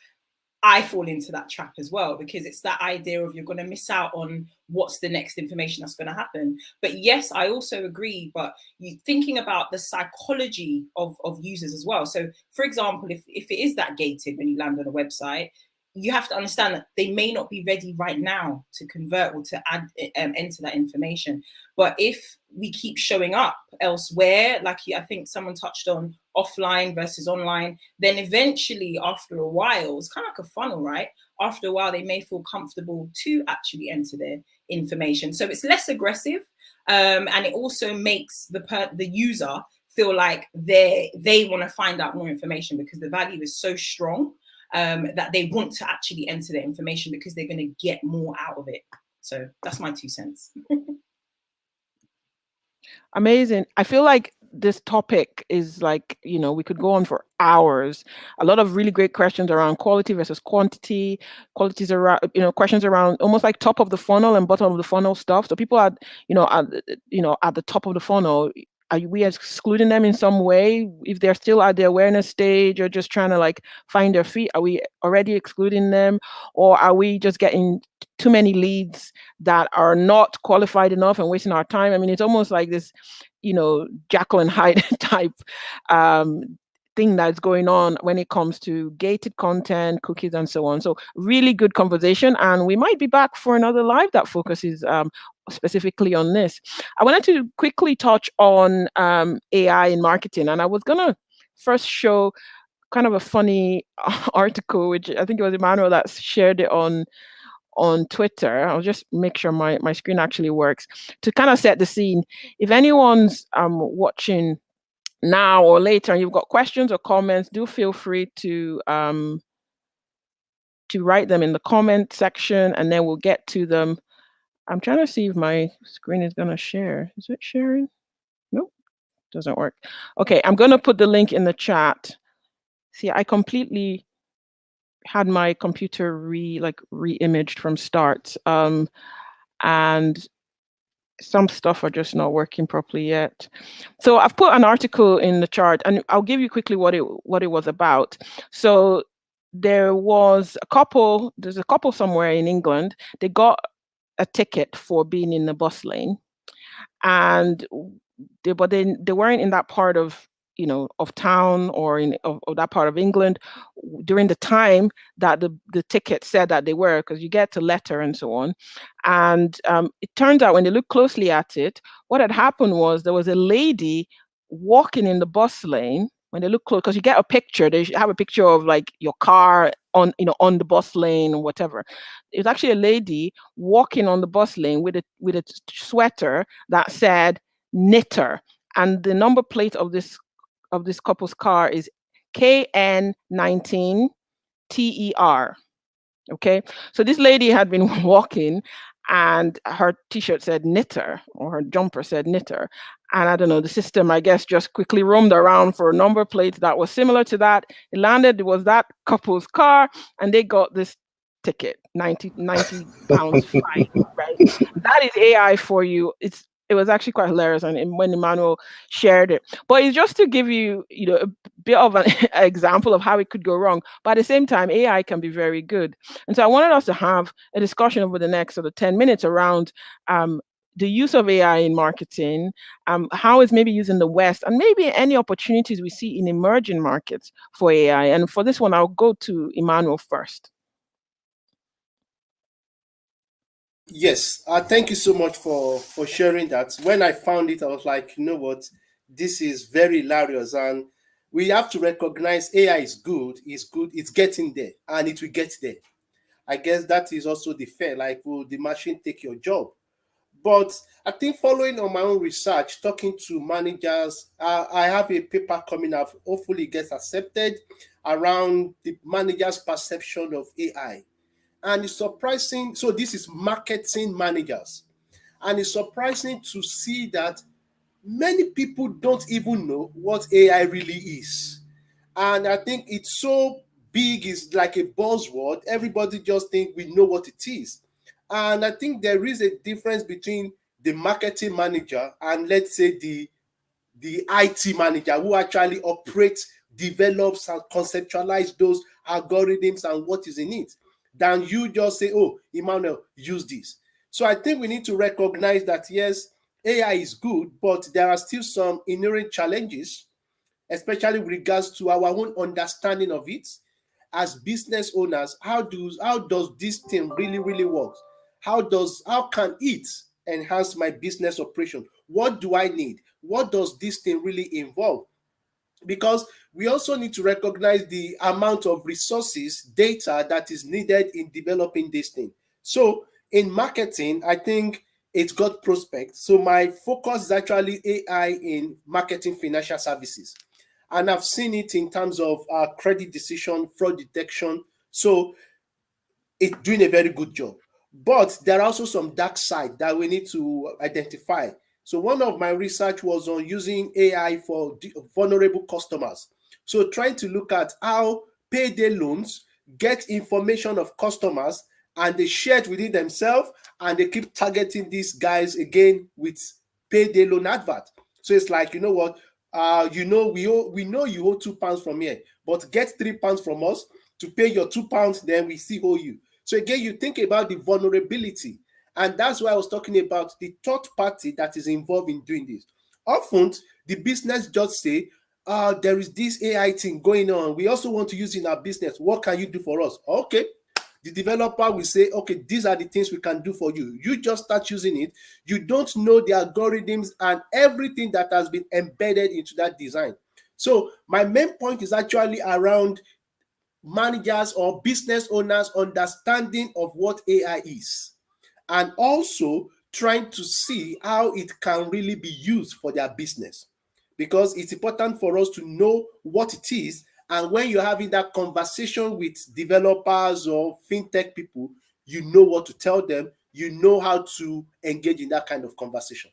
I fall into that trap as well, because it's that idea of you're going to miss out on what's the next information that's going to happen. But yes, I also agree, but you thinking about the psychology of users as well. So for example, if it is that gated when you land on a website, you have to understand that they may not be ready right now to convert or to add enter that information. But if we keep showing up elsewhere, like I think someone touched on offline versus online, then eventually after a while, it's kind of like a funnel, right? After a while, they may feel comfortable to actually enter their information. So it's less aggressive, and it also makes the user feel like they want to find out more information because the value is so strong, that they want to actually enter their information because they're going to get more out of it. So that's my 2 cents. Amazing. I feel like this topic is like, we could go on for hours. A lot of really great questions around quality versus quantity, qualities around, questions around almost like top of the funnel and bottom of the funnel stuff. So people at the top of the funnel, are we excluding them in some way? If they're still at the awareness stage or just trying to like find their feet, are we already excluding them? Or are we just getting too many leads that are not qualified enough and wasting our time? I mean, it's almost like this, Jekyll and Hyde type thing that's going on when it comes to gated content, cookies, and so on. So really good conversation. And we might be back for another live that focuses specifically on this. I wanted to quickly touch on AI in marketing. And I was going to first show kind of a funny article, which I think it was Emmanuel that shared it on Twitter. I'll just make sure my screen actually works to kind of set the scene. If anyone's watching now or later and you've got questions or comments, do feel free to write them in the comment section and then we'll get to them. I'm trying to see if my screen is going to share. Is it sharing? Nope, doesn't work. Okay, I'm going to put the link in the chat. See, I completely had my computer re-imaged from start. And some stuff are just not working properly yet. So I've put an article in the chart and I'll give you quickly what it was about. So there's a couple somewhere in England, they got a ticket for being in the bus lane, and they weren't in that part of of town or of that part of England during the time that the ticket said that they were, because you get a letter and so on. And it turns out when they look closely at it, what had happened was there was a lady walking in the bus lane. When they look close, because you get a picture, they have a picture of like your car on the bus lane or whatever. It was actually a lady walking on the bus lane with a sweater that said knitter, and the number plate of this couple's car is KN19 TER. Okay, so this lady had been walking and her t-shirt said knitter, or her jumper said knitter. And I don't know, the system, I guess, just quickly roamed around for a number plate that was similar to that. It landed, it was that couple's car, and they got this ticket, 90 pounds fine, right? That is AI for you. It was actually quite hilarious, and when Emmanuel shared it. But it's just to give you, a bit of an example of how it could go wrong. But at the same time, AI can be very good. And so I wanted us to have a discussion over the next sort of 10 minutes around the use of AI in marketing, how it's maybe used in the West, and maybe any opportunities we see in emerging markets for AI. And for this one, I'll go to Emmanuel first. Yes, thank you so much for sharing that. When I found it, I was like, you know what, this is very hilarious, and we have to recognize AI is good. It's getting there, and it will get there. I guess that is also the fair. Like, will the machine take your job? But I think following on my own research, talking to managers, I have a paper coming up. Hopefully, it gets accepted around the manager's perception of AI. And it's surprising. So this is marketing managers. And it's surprising to see that many people don't even know what AI really is. And I think it's so big, it's like a buzzword. Everybody just think we know what it is. And I think there is a difference between the marketing manager and, let's say, the IT manager who actually operates, develops, and conceptualize those algorithms and what is in it, than you just say, oh, Emmanuel, use this. So I think we need to recognize that, yes, AI is good, but there are still some inherent challenges, especially with regards to our own understanding of it. as business owners, how does this thing really work? How can it enhance my business operation? What do I need? What does this thing really involve? Because we also need to recognize the amount of resources, data that is needed in developing this thing. So in marketing, I think it's got prospects. So my focus is actually AI in marketing financial services. And I've seen it in terms of credit decision, fraud detection. So it's doing a very good job. But there are also some dark side that we need to identify. So one of my research was on using AI for vulnerable customers. So trying to look at how payday loans get information of customers and they share it within themselves and they keep targeting these guys again with payday loan advert. So it's like, you know what, we know you owe £2 from here, but get £3 from us to pay your £2, then we still owe you. So again, you think about the vulnerability, and that's why I was talking about the third party that is involved in doing this. Often, the business just say, there is this AI thing going on. We also want to use it in our business. What can you do for us? Okay. The developer will say, okay, these are the things we can do for you. You just start using it. You don't know the algorithms and everything that has been embedded into that design. So my main point is actually around managers or business owners understanding of what AI is, and also trying to see how it can really be used for their business, because it's important for us to know what it is. And when you're having that conversation with developers or fintech people, you know what to tell them, you know how to engage in that kind of conversation.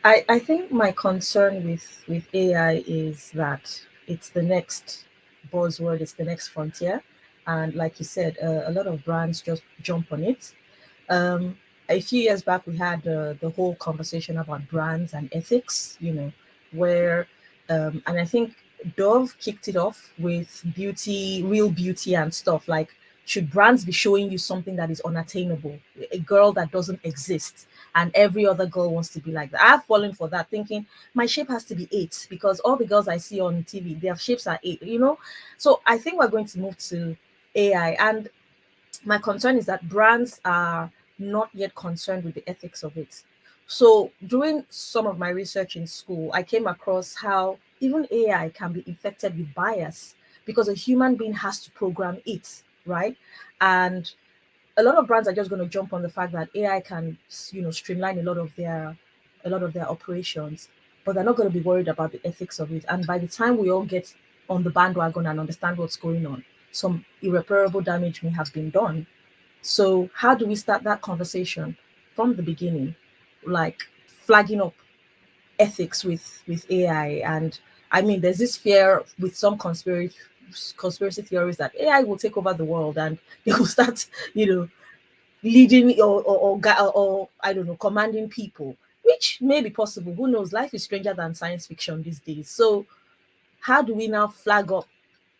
I think my concern with AI is that it's the next buzzword, it's the next frontier. And like you said, a lot of brands just jump on it. Um, a few years back, we had the whole conversation about brands and ethics, where, and I think Dove kicked it off with beauty, real beauty and stuff. Like, should brands be showing you something that is unattainable, a girl that doesn't exist, and every other girl wants to be like that? I've fallen for that, thinking my shape has to be eight because all the girls I see on TV, their shapes are eight. So I think we're going to move to AI, and my concern is that brands are not yet concerned with the ethics of it. So, doing some of my research in school, I came across how even AI can be infected with bias because a human being has to program it, right? And a lot of brands are just going to jump on the fact that AI can, streamline a lot of their operations, but they're not going to be worried about the ethics of it. And by the time we all get on the bandwagon and understand what's going on, some irreparable damage may have been done. So, how do we start that conversation from the beginning, like flagging up ethics with AI? And I mean, there's this fear with some conspiracy theories that AI will take over the world and they will start, leading or I don't know, commanding people, which may be possible. Who knows? Life is stranger than science fiction these days. So, how do we now flag up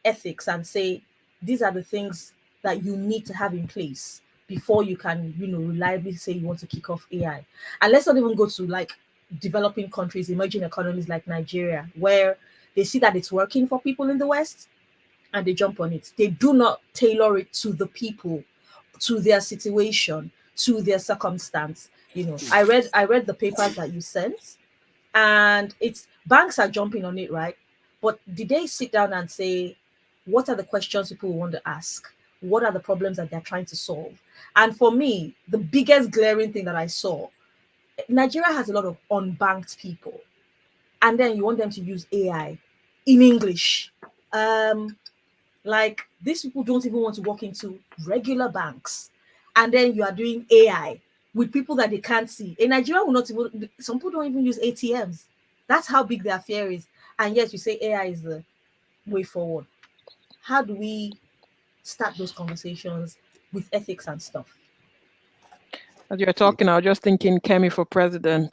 ethics and say these are the things that you need to have in place before you can, reliably say you want to kick off AI? And let's not even go to like developing countries, emerging economies like Nigeria, where they see that it's working for people in the West and they jump on it. They do not tailor it to the people, to their situation, to their circumstance. I read the papers that you sent, and it's banks are jumping on it, right? But did they sit down and say, what are the questions people want to ask? What are the problems that they're trying to solve? And for me, the biggest glaring thing that I saw, Nigeria has a lot of unbanked people, and then you want them to use AI in English. Um, like, these people don't even want to walk into regular banks, and then you are doing AI with people that they can't see. In Nigeria, will not even, some people don't even use ATMs. That's how big their fear is. And yet you say AI is the way forward. How do we start those conversations with ethics and stuff? As you're talking, I was just thinking Kemi for president.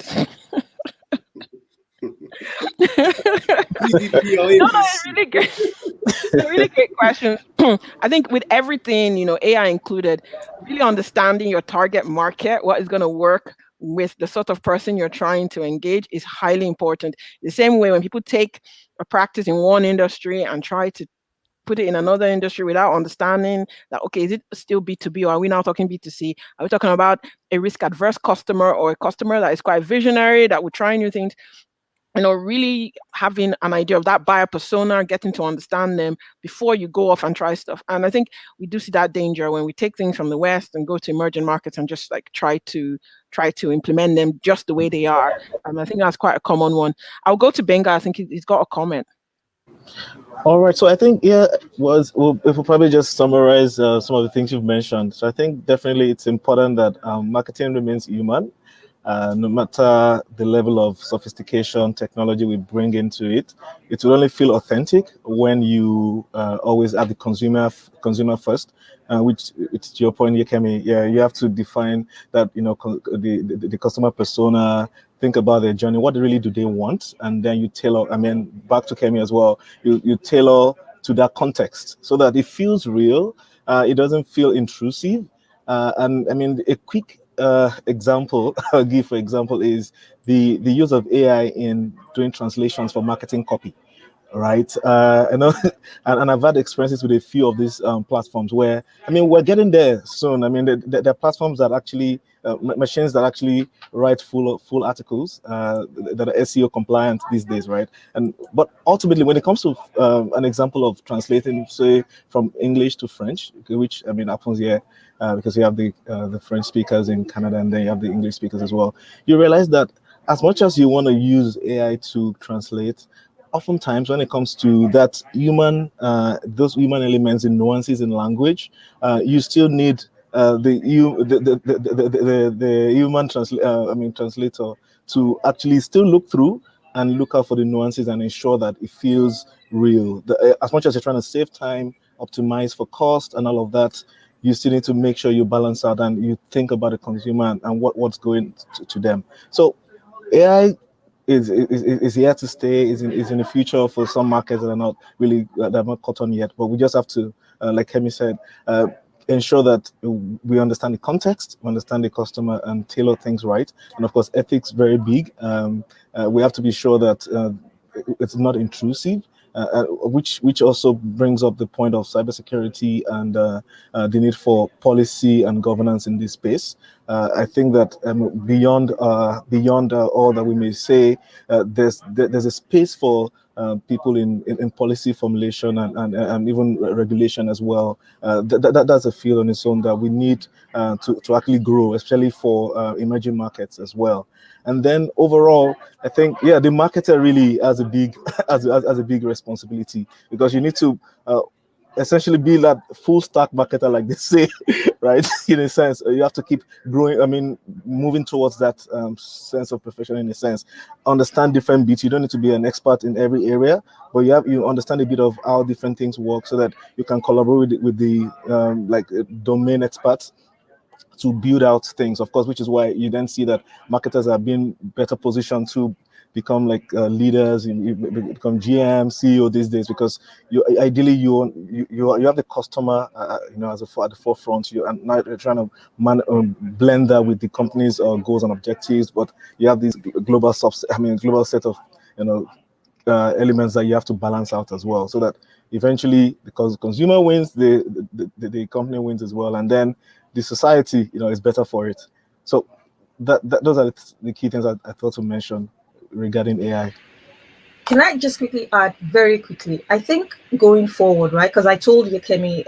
PDP or No, APC? really great. Really great question. I think with everything, AI included, really understanding your target market, what is going to work with the sort of person you're trying to engage is highly important. The same way when people take a practice in one industry and try to put it in another industry without understanding that, okay, is it still B2B or are we now talking B2C? Are we talking about a risk adverse customer or a customer that is quite visionary, that would try new things? Really having an idea of that buyer persona, getting to understand them before you go off and try stuff. And I think we do see that danger when we take things from the West and go to emerging markets and just like try to implement them just the way they are. I think that's quite a common one. I'll go to Benga. I think he's got a comment. All right, so I think if we'll probably just summarize some of the things you've mentioned. So I think definitely it's important that marketing remains human, no matter the level of sophistication technology we bring into it. It will only feel authentic when you always have the consumer first. Which it's to your point, Kemi. Yeah, you have to define that. The customer persona. Think about their journey. What really do they want, and then you tailor. I mean, back to Kemi as well. You tailor to that context so that it feels real. It doesn't feel intrusive. And I mean, a quick example I'll give, for example, is the use of AI in doing translations for marketing copy, right? I know, and I've had experiences with a few of these platforms where, I mean, we're getting there soon. I mean, there are platforms that actually, machines that actually write full articles that are SEO compliant these days, right? But ultimately, when it comes to an example of translating, say, from English to French, which I mean happens here. Because you have the French speakers in Canada and then you have the English speakers as well. You realize that as much as you want to use AI to translate, oftentimes when it comes to that those human elements and nuances in language, you still need the human translator to actually still look through and look out for the nuances and ensure that it feels real. As much as you're trying to save time, optimize for cost and all of that, you still need to make sure you balance out and you think about the consumer and what's going to them. So AI is here to stay, is in the future for some markets that are not really that are not caught on yet. But we just have to, like Kemi said, ensure that we understand the context, we understand the customer, and tailor things right. And of course, ethics very big. We have to be sure that it's not intrusive. Which also brings up the point of cybersecurity and the need for policy and governance in this space. I think that beyond all that we may say, there's a space for people in policy formulation and even regulation as well. That's a field on its own that we need to actually grow, especially for emerging markets as well. And then overall, I think the marketer really has a big has a big responsibility, because you need to essentially be that full stack marketer, like they say, right? In a sense, you have to keep growing. I mean, moving towards that sense of perfection. In a sense, understand different bits. You don't need to be an expert in every area, but you understand a bit of how different things work, so that you can collaborate with the domain experts to build out things, of course, which is why you then see that marketers are being better positioned to become like leaders, you become GM, CEO these days, because you ideally you have the customer as at the forefront. You and now you're trying to blend that with the company's goals and objectives, but you have these global set of elements that you have to balance out as well, so that eventually, because the consumer wins, the company wins as well, and then the society is better for it. So those are the key things I thought to mention regarding AI. Can I just quickly add very quickly? I think going forward, right? Because I told you, Kemi,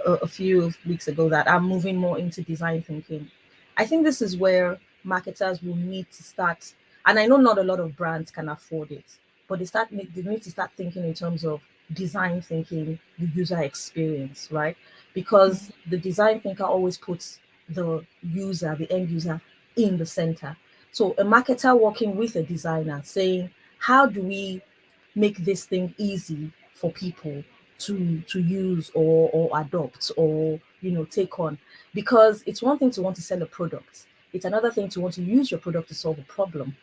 a few weeks ago that I'm moving more into design thinking. I think this is where marketers will need to start. And I know not a lot of brands can afford it, but they need to start thinking in terms of design thinking, the user experience, right? Because the design thinker always puts the end user, in the center. So a marketer working with a designer saying, how do we make this thing easy for people to use or adopt or take on? Because it's one thing to want to sell a product, it's another thing to want to use your product to solve a problem.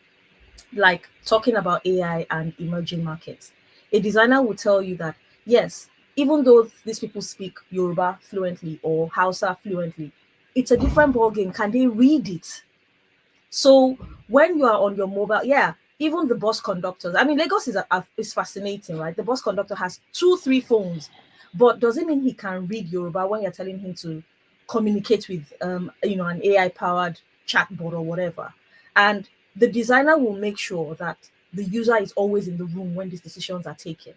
Like talking about AI and emerging markets, a designer will tell you that yes, even though these people speak Yoruba fluently or Hausa fluently, it's a different ballgame. Can they read it? So when you are on your mobile, yeah, even the bus conductors. I mean, Lagos is fascinating, right? The bus conductor has two, three phones, but does it mean he can read Yoruba when you're telling him to communicate with, an AI powered chatbot or whatever? And the designer will make sure that the user is always in the room when these decisions are taken.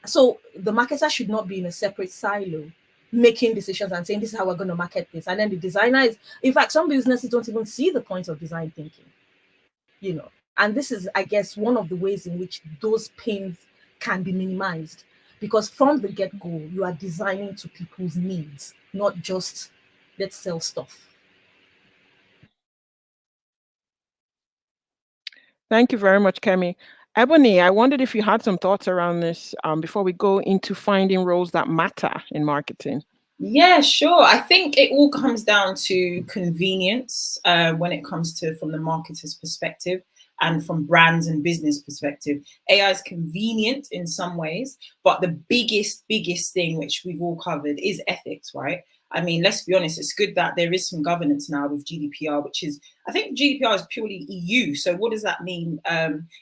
So the marketer should not be in a separate silo making decisions and saying this is how we're going to market this. And then the designer is, in fact, some businesses don't even see the point of design thinking, you know. And this is, I guess, one of the ways in which those pains can be minimized. Because from the get go, you are designing to people's needs, not just let's sell stuff. Thank you very much, Kemi. Ebony, I wondered if you had some thoughts around this before we go into finding roles that matter in marketing. Yeah, sure. I think it all comes down to convenience when it comes to from the marketer's perspective and from brands and business perspective. AI is convenient in some ways, but the biggest thing which we've all covered is ethics, right? I mean, let's be honest, it's good that there is some governance now with GDPR, which is, I think GDPR is purely EU. So what does that mean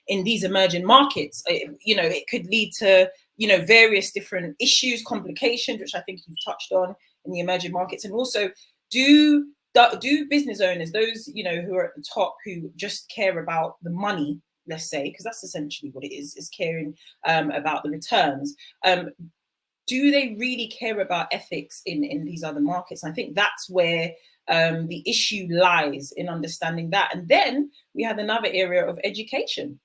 in these emerging markets? It could lead to various different issues, complications, which I think you've touched on in the emerging markets. And also, do business owners, those who are at the top, who just care about the money, let's say, because that's essentially what it is caring about the returns, do they really care about ethics in these other markets? And I think that's where the issue lies, in understanding that. And then we have another area of education,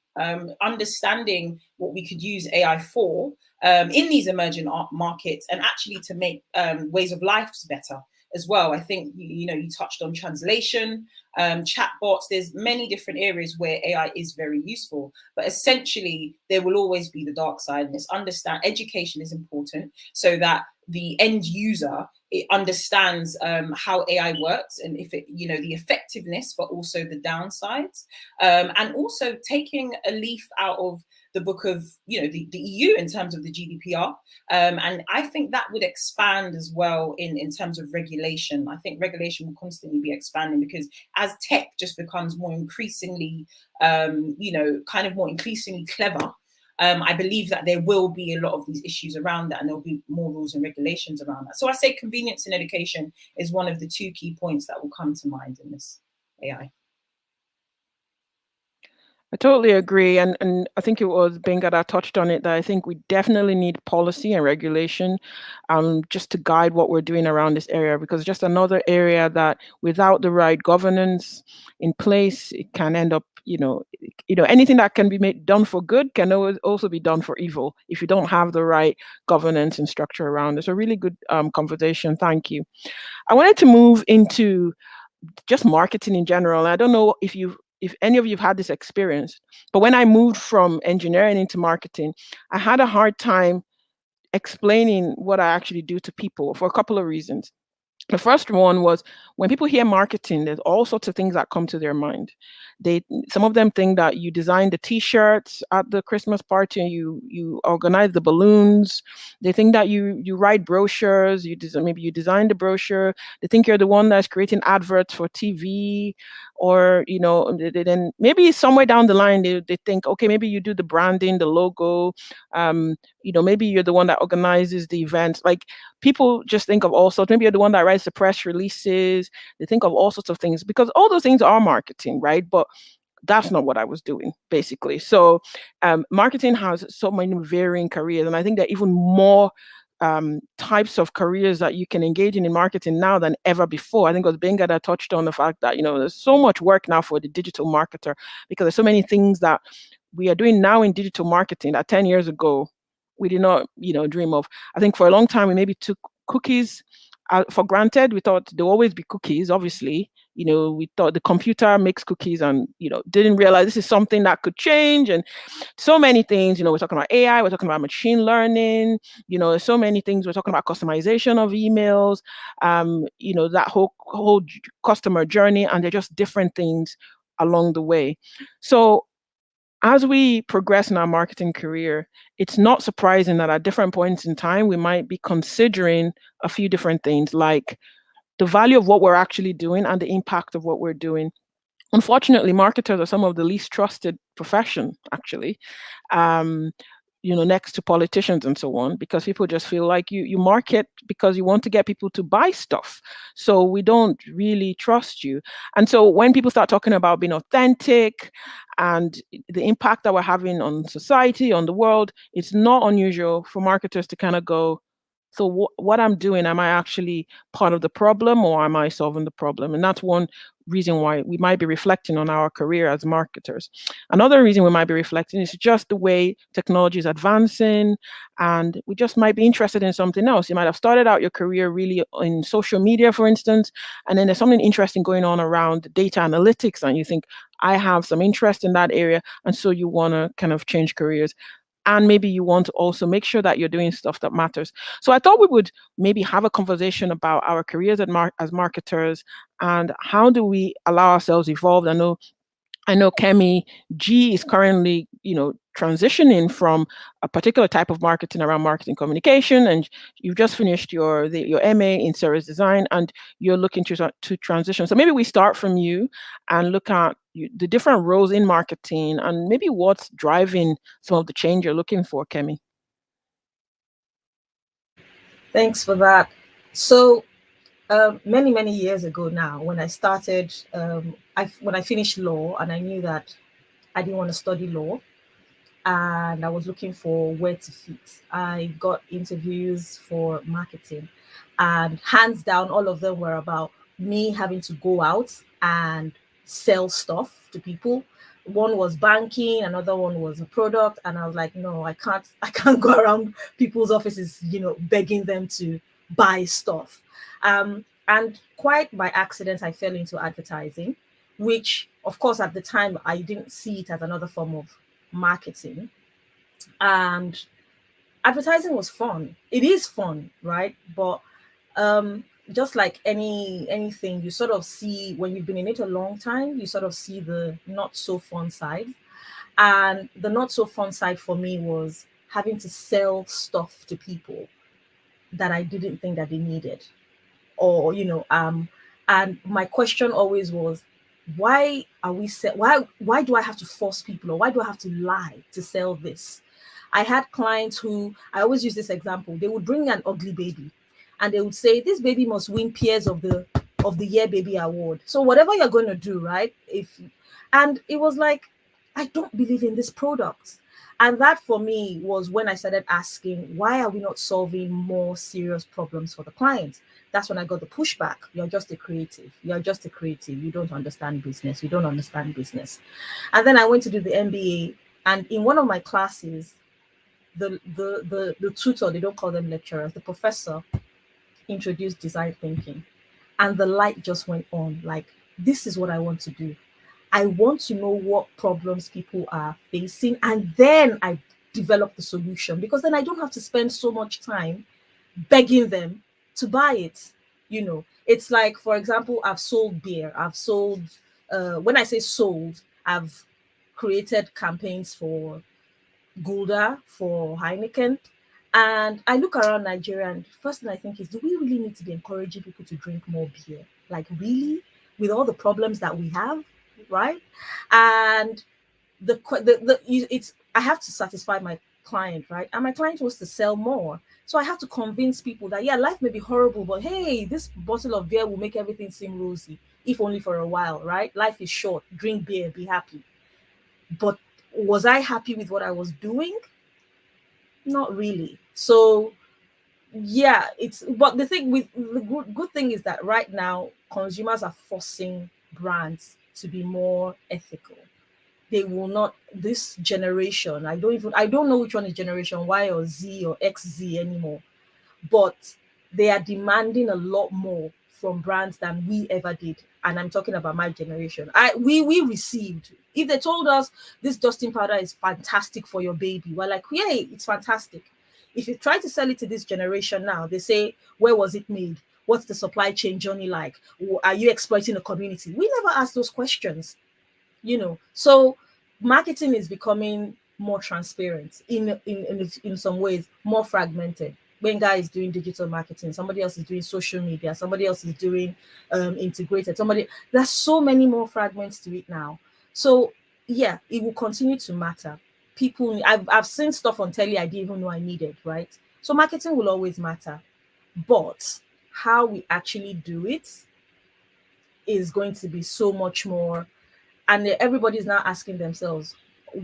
understanding what we could use AI for in these emerging markets, and actually to make ways of life better as well. I think you touched on translation, chatbots. There's many different areas where AI is very useful, but essentially there will always be the dark side. And it's understand education is important so that the end user, it understands how AI works, and if it, the effectiveness, but also the downsides, and also taking a leaf out of the book of the EU in terms of the GDPR, and I think that would expand as well in terms of regulation. I think regulation will constantly be expanding, because as tech just becomes more increasingly, kind of more increasingly clever, I believe that there will be a lot of these issues around that, and there'll be more rules and regulations around that. So I say convenience in education is one of the two key points that will come to mind in this AI. I totally agree. And I think it was Gbenga that touched on it, that I think we definitely need policy and regulation just to guide what we're doing around this area, because just another area that without the right governance in place, it can end up, anything that can be done for good can also be done for evil if you don't have the right governance and structure around it. So really good conversation. Thank you. I wanted to move into just marketing in general. I don't know if any of you've had this experience, but when I moved from engineering into marketing, I had a hard time explaining what I actually do to people for a couple of reasons. The first one was, when people hear marketing, there's all sorts of things that come to their mind. Some of them think that you design the T-shirts at the Christmas party, and you organize the balloons. They think that you write brochures. Maybe you design the brochure. They think you're the one that's creating adverts for TV, or then maybe somewhere down the line they think, okay, maybe you do the branding, the logo. Maybe you're the one that organizes the events. Like, people just think of all sorts. Maybe you're the one that writes the press releases. They think of all sorts of things, because all those things are marketing, right? But that's not what I was doing, basically. So marketing has so many varying careers, and I think there are even more types of careers that you can engage in marketing now than ever before. I think it was Gbenga that touched on the fact that there's so much work now for the digital marketer, because there's so many things that we are doing now in digital marketing that 10 years ago we did not dream of. I think for a long time we maybe took cookies for granted. We thought there will always be cookies, obviously. We thought the computer makes cookies, and didn't realize this is something that could change. And so many things, we're talking about AI, we're talking about machine learning, there's so many things. We're talking about customization of emails, that whole customer journey, and they're just different things along the way. So as we progress in our marketing career, it's not surprising that at different points in time, we might be considering a few different things, like the value of what we're actually doing and the impact of what we're doing. unfortunately, marketers are some of the least trusted profession, actually. Um, next to politicians and so on, because people just feel like you market because you want to get people to buy stuff. So we don't really trust you. And so when people start talking about being authentic and the impact that we're having on society, on the world, it's not unusual for marketers to kind of go, so what I'm doing, am I actually part of the problem or am I solving the problem? And that's one reason why we might be reflecting on our career as marketers. Another reason we might be reflecting is just the way technology is advancing, and we just might be interested in something else. You might have started out your career really in social media, for instance, and then there's something interesting going on around data analytics, and you think, I have some interest in that area, and so you want to kind of change careers. And maybe you want to also make sure that you're doing stuff that matters. So I thought we would maybe have a conversation about our careers as marketers, and how do we allow ourselves evolve. I know Kemi G is currently, transitioning from a particular type of marketing around marketing communication, and you've just finished your MA in service design, and you're looking to transition. So maybe we start from you and look at the different roles in marketing, and maybe what's driving some of the change you're looking for, Kemi. Thanks for that. So, many, many years ago now, when I started, when I finished law and I knew that I didn't want to study law, and I was looking for where to fit. I got interviews for marketing, and hands down, all of them were about me having to go out and sell stuff to people. One was banking, another one was a product, and I was like, no, I can't. I can't go around people's offices, begging them to buy stuff. And quite by accident, I fell into advertising, which, of course, at the time I didn't see it as another form of marketing. And advertising was fun. It is fun, right? But just like anything, you sort of see, when you've been in it a long time, you sort of see the not so fun side. And the not so fun side for me was having to sell stuff to people that I didn't think that they needed. Or, and my question always was, why do I have to force people, or why do I have to lie to sell this? I had clients who, I always use this example, they would bring an ugly baby and they would say, this baby must win peers of the year baby award. So whatever you're going to do, right? If And it was like, I don't believe in this product. And that for me was when I started asking, why are we not solving more serious problems for the clients? That's when I got the pushback. You're just a creative. You're just a creative. You don't understand business. You don't understand business. And then I went to do the MBA. And in one of my classes, the tutor, they don't call them lecturers, the professor introduced design thinking. And the light just went on, like, this is what I want to do. I want to know what problems people are facing, and then I develop the solution, because then I don't have to spend so much time begging them to buy it. It's like, for example, I've sold beer. I've sold, when I say sold, I've created campaigns for Gulda, for Heineken. And I look around Nigeria, and first thing I think is, do we really need to be encouraging people to drink more beer? Like, really? With all the problems that we have, right? And it's, I have to satisfy my client, right? And my client wants to sell more. So I have to convince people that, yeah, life may be horrible, but hey, this bottle of beer will make everything seem rosy, if only for a while, right? Life is short. Drink beer, be happy. But was I happy with what I was doing? Not really. So yeah, but the thing with the good thing is that right now consumers are forcing brands to be more ethical. They will not, this generation, I don't know which one is generation Y or Z or XZ anymore, but they are demanding a lot more from brands than we ever did. And I'm talking about my generation. We received, if they told us this dusting powder is fantastic for your baby, we're like, yay, it's fantastic. If you try to sell it to this generation now, they say, where was it made? What's the supply chain journey like? Are you exploiting the community? We never ask those questions. So marketing is becoming more transparent, in some ways more fragmented. Gbenga is doing digital marketing, somebody else is doing social media, somebody else is doing integrated, somebody, there's so many more fragments to it now. So yeah, it will continue to matter. People, I've seen stuff on telly I didn't even know I needed, right? So marketing will always matter, but how we actually do it is going to be so much more. And everybody's now asking themselves,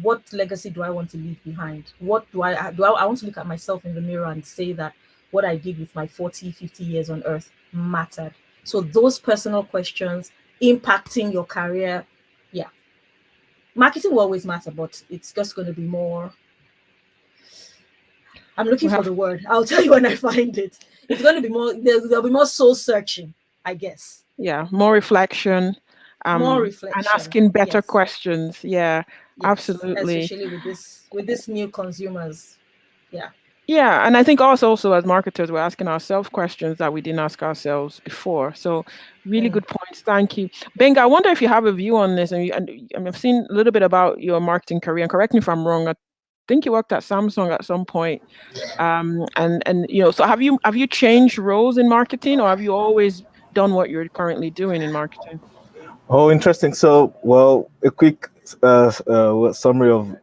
what legacy do I want to leave behind? What I want to look at myself in the mirror and say that what I did with my 40, 50 years on earth mattered. So those personal questions impacting your career, yeah, marketing will always matter, but it's just going to be more. I'm looking We for have, the word. I'll tell you when I find it. It's going to be more. There'll be more soul searching, I guess. yeah, more reflection, More and reflection. asking better Yes. questions. Yeah, Yes. absolutely. Especially with this new consumers. Yeah. Yeah, and I think also as marketers, we're asking ourselves questions that we didn't ask ourselves before. So really Mm. good points. Thank you. Benga, I wonder if you have a view on this, and I've seen a little bit about your marketing career, and correct me if I'm wrong. I think you worked at Samsung at some point. And so have you changed roles in marketing, or have you always done what you're currently doing in marketing? Oh, interesting. So, well, a quick summary of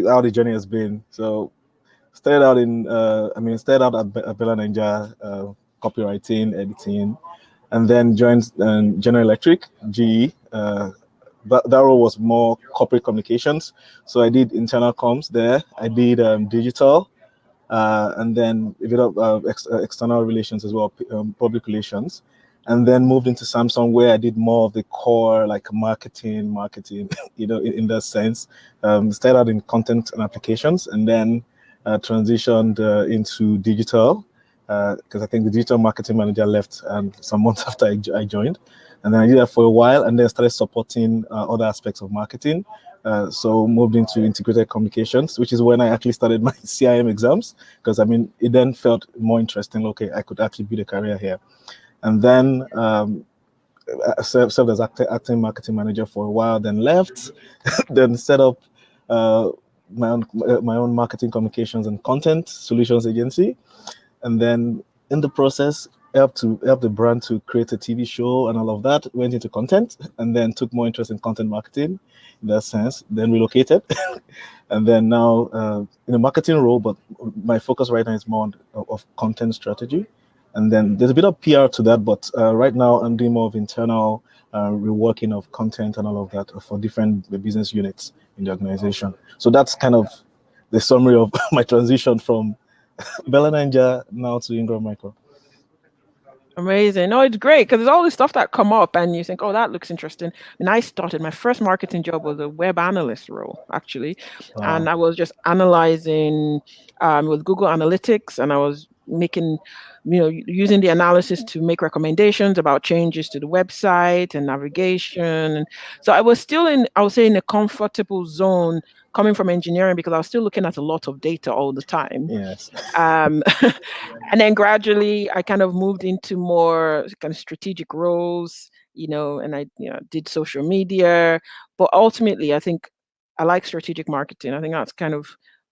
how the journey has been. So, started out at Bella Ninja, copywriting, editing, and then joined General Electric, GE. That role was more corporate communications. So I did internal comms there. I did digital, and then a bit of external relations as well, public relations, and then moved into Samsung where I did more of the core like marketing, in that sense. Started out in content and applications, and then transitioned into digital because I think the digital marketing manager left some months after I joined, and then I did that for a while, and then started supporting other aspects of marketing. So moved into integrated communications, which is when I actually started my CIM exams, because it then felt more interesting. Okay, I could actually build a career here, and then I served as acting marketing manager for a while, then left, then set up uh, my own marketing communications and content solutions agency, and then in the process help the brand to create a TV show and all of that. Went into content, and then took more interest in content marketing in that sense. Then relocated, and then now in a marketing role, but my focus right now is more of content strategy. And then there's a bit of PR to that, but right now I'm doing more of internal reworking of content and all of that for different business units in the organization. So that's kind of the summary of my transition from Bella Ninja now to Ingram Micro. Amazing. No, it's great because there's all this stuff that come up and you think, oh, that looks interesting. And I started my first marketing job was a web analyst role, actually. And Wow. I was just analyzing with Google Analytics, and I was making, using the analysis to make recommendations about changes to the website and navigation. And so I was still I would say, in a comfortable zone coming from engineering because I was still looking at a lot of data all the time. Yes. Um, and then gradually I kind of moved into more kind of strategic roles, and I did social media. But ultimately, I think I like strategic marketing. I think that's kind of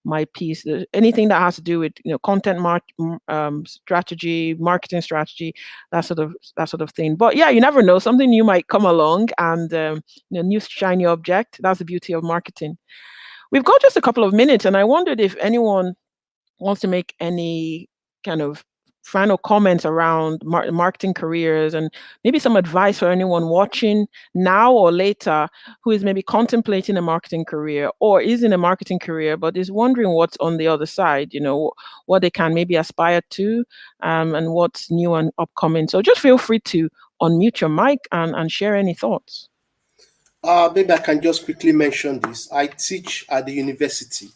my piece. Anything that has to do with content strategy, marketing strategy, that sort of thing. But yeah, you never know, something new might come along, and new shiny object. That's the beauty of marketing. We've got just a couple of minutes, and I wondered if anyone wants to make any kind of final comments around marketing careers, and maybe some advice for anyone watching now or later who is maybe contemplating a marketing career or is in a marketing career but is wondering what's on the other side, what they can maybe aspire to, and what's new and upcoming. So just feel free to unmute your mic and share any thoughts. Maybe I can just quickly mention this. I teach at the university,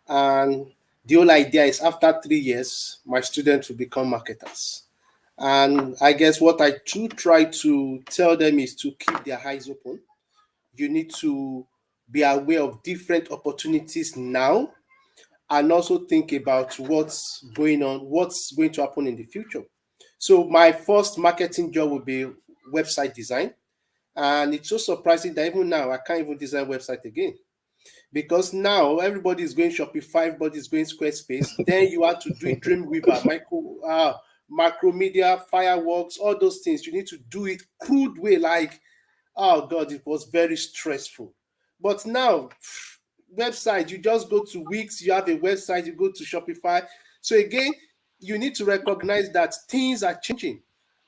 and the whole idea is after 3 years, my students will become marketers. And I guess what I do try to tell them is to keep their eyes open. You need to be aware of different opportunities now, and also think about what's going on, what's going to happen in the future. So my first marketing job will be website design. And it's so surprising that even now I can't even design website again. because now everybody is going Shopify, everybody is going Squarespace. Then you have to do it Dreamweaver, Macromedia, Fireworks, all those things. You need to do it crude way, like, oh God, it was very stressful. But now, website, you just go to Wix, you have a website, you go to Shopify. So again, you need to recognize that things are changing.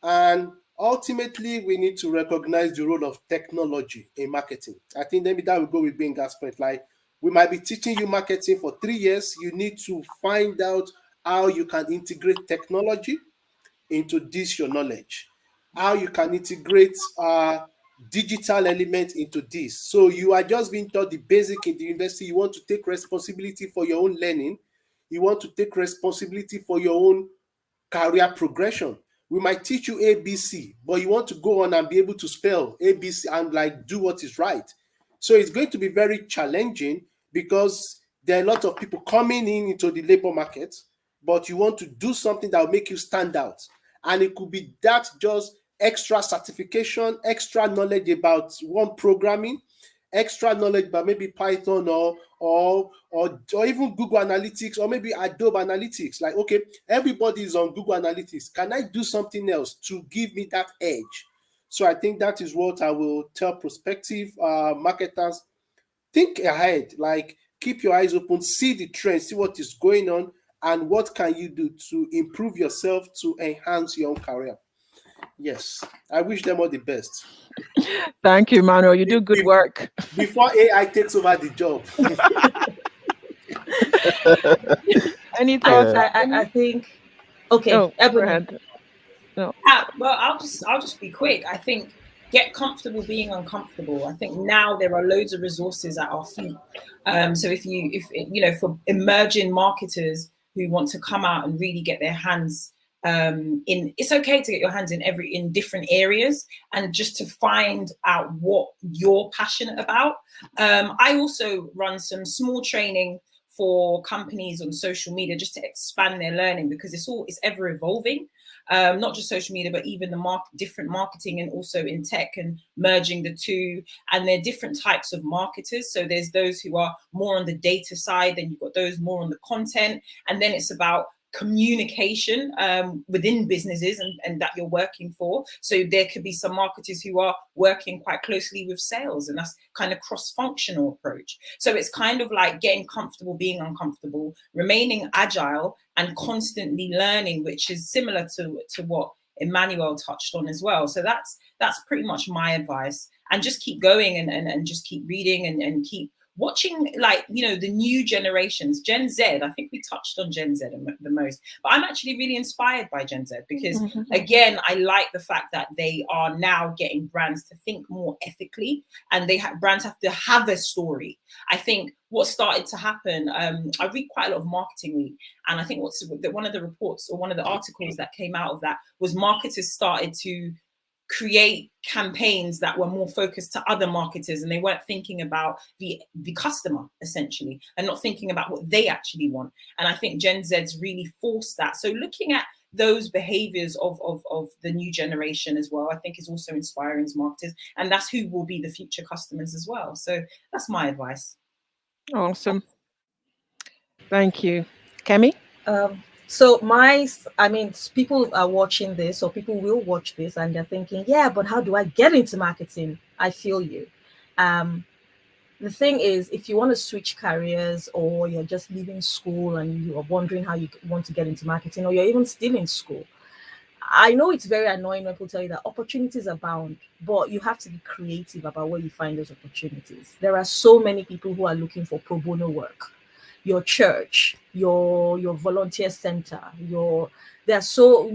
And ultimately, we need to recognize the role of technology in marketing. I think maybe that will go with Gbenga's point. Like, we might be teaching you marketing for 3 years. You need to find out how you can integrate technology into this your knowledge, how you can integrate digital element into this. So you are just being taught the basic in the university. You want to take responsibility for your own learning. You want to take responsibility for your own career progression. We might teach you ABC, but you want to go on and be able to spell ABC and like do what is right. So it's going to be very challenging because there are a lot of people coming in into the labor market, but you want to do something that will make you stand out. And it could be that just extra certification, extra knowledge about one programming, extra knowledge about maybe Python or even Google Analytics or maybe Adobe Analytics. Like, okay, everybody is on Google Analytics. Can I do something else to give me that edge? So I think that is what I will tell prospective marketers. Think ahead, like keep your eyes open, see the trend, see what is going on, and what can you do to improve yourself to enhance your own career. Yes, I wish them all the best. Thank you, Manuel. You do good Be- work. Before AI takes over the job. Any I, thoughts, Yeah. I Ebony? think, okay, Oh, go Ebony. ahead. No. Well, I'll just be quick. I think get comfortable being uncomfortable. I think now there are loads of resources at our feet. So if for emerging marketers who want to come out and really get their hands in, it's okay to get your hands in different areas and just to find out what you're passionate about. I also run some small training for companies on social media just to expand their learning because it's ever evolving. Not just social media, but even the different marketing and also in tech and merging the two. And there are different types of marketers. So there's those who are more on the data side, then you've got those more on the content. And then it's about communication within businesses and that you're working for. So there could be some marketers who are working quite closely with sales, and that's kind of cross-functional approach. So it's kind of like getting comfortable being uncomfortable, remaining agile and constantly learning, which is similar to what Emmanuel touched on as well. So that's pretty much my advice. And just keep going and just keep reading and keep watching, like, the new generations, Gen Z. I think we touched on Gen Z the most, but I'm actually really inspired by Gen Z because, again, I like the fact that they are now getting brands to think more ethically, and brands have to have a story. I think what started to happen, I read quite a lot of Marketing Week, and I think one of the reports or one of the articles that came out of that was marketers started to create campaigns that were more focused to other marketers, and they weren't thinking about the customer essentially and not thinking about what they actually want. And I think Gen Z's really forced that. So looking at those behaviors of the new generation as well, I think is also inspiring as marketers, and that's who will be the future customers as well. So that's my advice. Awesome. Thank you. Kemi? So I mean, people are watching this, or people will watch this, and they're thinking, yeah, but how do I get into marketing? I feel you. Um, the thing is, if you want to switch careers, or you're just leaving school and you are wondering how you want to get into marketing, or you're even still in school, I know it's very annoying when people tell you that opportunities abound, but you have to be creative about where you find those opportunities. There are so many people who are looking for pro bono work. Your church, your volunteer center, they're so,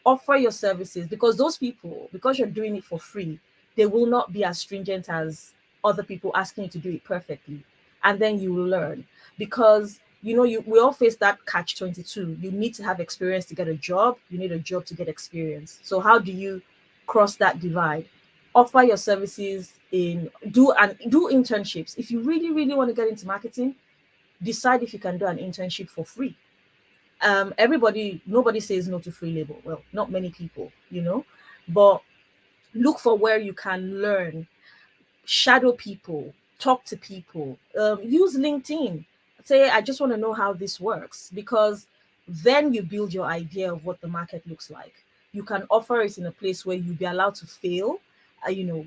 offer your services, because those people, because you're doing it for free, they will not be as stringent as other people asking you to do it perfectly. And then you will learn, because we all face that catch-22. You need to have experience to get a job. You need a job to get experience. So how do you cross that divide? Offer your services do internships. If you really, really want to get into marketing, decide if you can do an internship for free. Nobody says no to free labor. Well, not many people, but look for where you can learn, shadow people, talk to people, use LinkedIn. Say, I just want to know how this works, because then you build your idea of what the market looks like. You can offer it in a place where you'll be allowed to fail,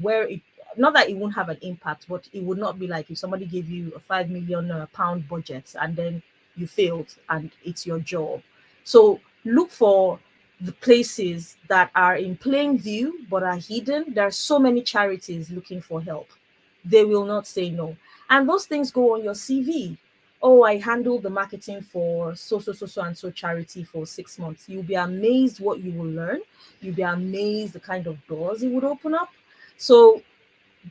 where it, not that it won't have an impact, but it would not be like if somebody gave you a £5 million budget and then you failed and it's your job. So look for the places that are in plain view but are hidden. There are so many charities looking for help. They will not say no. And those things go on your CV. Oh, I handled the marketing for so and so charity for 6 months. You'll be amazed what you will learn. You'll be amazed the kind of doors it would open up. So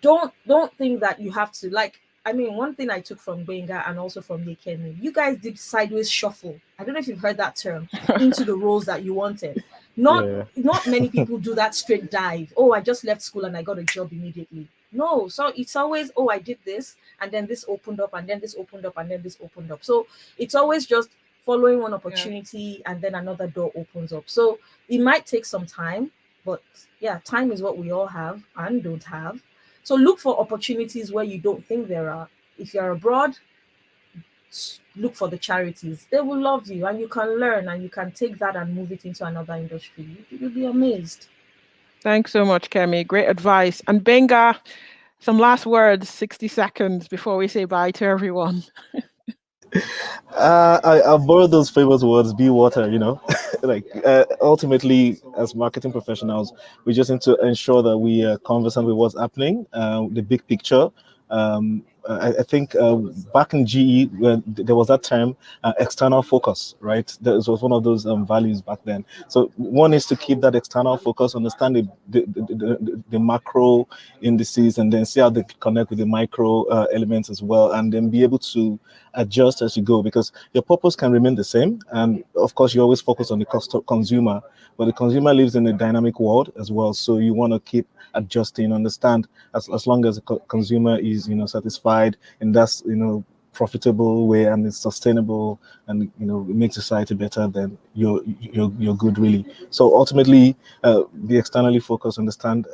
don't think that you have to, like, I mean, one thing I took from Gbenga and also from Kemi, you guys did sideways shuffle. I don't know if you've heard that term, into the roles that you wanted. Not Yeah. not many people do that straight dive. Oh, I just left school and I got a job immediately. No, so it's always, oh, I did this and then this opened up and then this opened up and then this opened up. So it's always just following one Yeah. opportunity and then another door opens up. So it might take some time, but yeah, time is what we all have and don't have. So look for opportunities where you don't think there are. If you're abroad, look for the charities. They will love you and you can learn and you can take that and move it into another industry. You'll be amazed. Thanks so much, Kemi. Great advice. And Benga, some last words, 60 seconds before we say bye to everyone. I'll borrow those famous words, be water, like ultimately, as marketing professionals, we just need to ensure that we are conversant with what's happening, the big picture. I think back in GE, when there was that term, external focus, right? That was one of those values back then. So one is to keep that external focus, understand the macro indices, and then see how they connect with the micro elements as well, and then be able to adjust as you go, because your purpose can remain the same. And of course, you always focus on the consumer, but the consumer lives in a dynamic world as well. So you want to keep adjusting, understand, as long as the consumer is, satisfied, and that's, profitable way, and it's sustainable, and it makes society better, then you're good, really. So ultimately, be externally focused, understand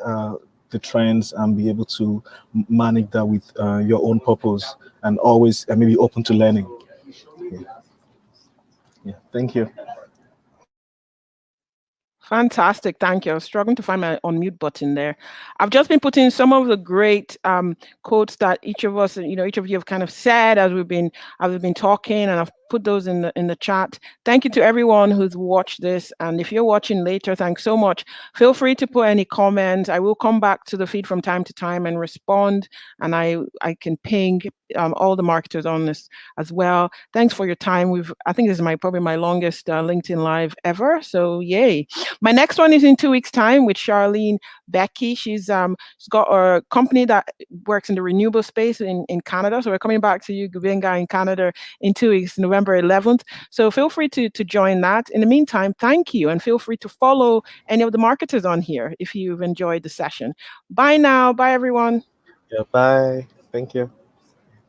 the trends, and be able to manage that with your own purpose, and always maybe open to learning. Yeah. Yeah. Thank you. Fantastic. Thank you. I was struggling to find my unmute button there. I've just been putting some of the great quotes that each of us, each of you have kind of said as we've been talking, and I've put those in the chat. Thank you to everyone who's watched this. And if you're watching later, thanks so much. Feel free to put any comments. I will come back to the feed from time to time and respond. And I can ping all the marketers on this as well. Thanks for your time. I think this is probably my longest LinkedIn Live ever. So yay. My next one is in 2 weeks' time with Charlene Becky. She's got a company that works in the renewable space in Canada. So we're coming back to you, Gbenga, in Canada in 2 weeks, November 11th. So feel free to join that. In the meantime, thank you, and feel free to follow any of the marketers on here if you've enjoyed the session. Bye now. Bye, everyone. Yeah. Bye. Thank you.